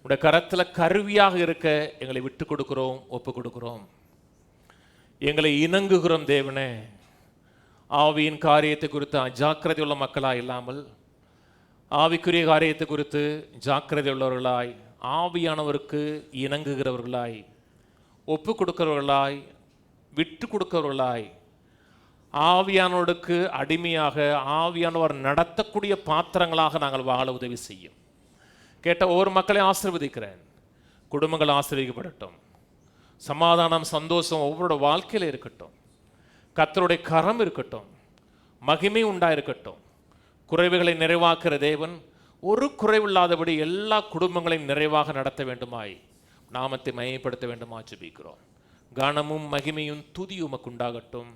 உடைய கரத்தில் கருவியாக இருக்க எங்களை விட்டு கொடுக்கிறோம், ஒப்பு கொடுக்கிறோம். எங்களை இணங்குகிறோம் தேவனே. ஆவியின் காரியத்தை குறித்து அஜாக்கிரதை உள்ள மக்களாய் இல்லாமல், ஆவிக்குரிய காரியத்தை குறித்து ஜாக்கிரதை உள்ளவர்களாய், ஆவியானவருக்கு இணங்குகிறவர்களாய், ஒப்பு கொடுக்கிறவர்களாய், விட்டு கொடுக்கிறவர்களாய், ஆவியானவருக்கு அடிமையாக ஆவியானவர் நடத்தக்கூடிய பாத்திரங்களாக நாங்கள் வாழ உதவி செய்யும். கேட்ட ஒவ்வொரு மக்களையும் ஆசீர்வதிக்கிறேன். குடும்பங்கள் ஆசீர்வதிக்கப்படட்டும். சமாதானம், சந்தோஷம் ஒவ்வொரு வாழ்க்கையில் இருக்கட்டும். கர்த்தருடைய கரம் இருக்கட்டும். மகிமை உண்டாயிருக்கட்டும். குறைவுகளை நிறைவாக்குற தேவன் ஒரு குறைவில்லாதபடி எல்லா குடும்பங்களையும் நிறைவாக நடத்த வேண்டுமாய், நாமத்தை மகிமைப்படுத்த வேண்டுமாய் ஜெபிக்கிறோம். கனமும் மகிமையும் துதியும் உமக்கு உண்டாகட்டும்.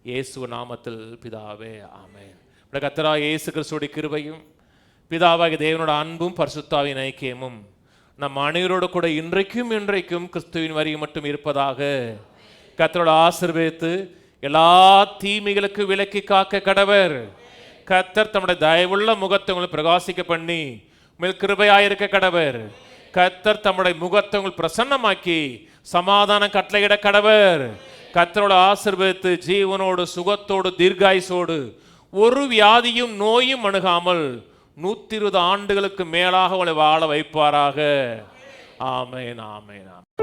இயேசு நாமத்தில் பிதாவே, ஆமென். கர்த்தராகிய இயேசு கிறிஸ்துவின் கிருபையும், பிதாவாகிய தேவனோட அன்பும், பரிசுத்தாவின் ஐக்கியமும் நம் அனைவரோடு கூட இன்றைக்கும் கிறிஸ்துவின் வரி மட்டும் இருப்பதாக. கர்த்தரோட ஆசீர்வதித்து எல்லா தீமைகளுக்கு விலக்கி காக்க கடவர். கர்த்தர் தம்முடைய தயவுள்ள முகத்தை உங்களுக்கு பிரகாசிக்க பண்ணி உங்கள் கிருபையாயிருக்க கடவர். கர்த்தர் தம்முடைய முகத்தை உங்களுக்கு பிரசன்னமாக்கி சமாதானம் கட்டளையிட கடவர். கர்த்தரோட ஆசீர்வதித்து ஜீவனோடு, சுகத்தோடு, தீர்காயுசோடு, ஒரு வியாதியும் நோயும் அணுகாமல் 120 ஆண்டுகளுக்கு மேலாக உங்களை வாழ வைப்பாராக. ஆமென், ஆமென், ஆமென்.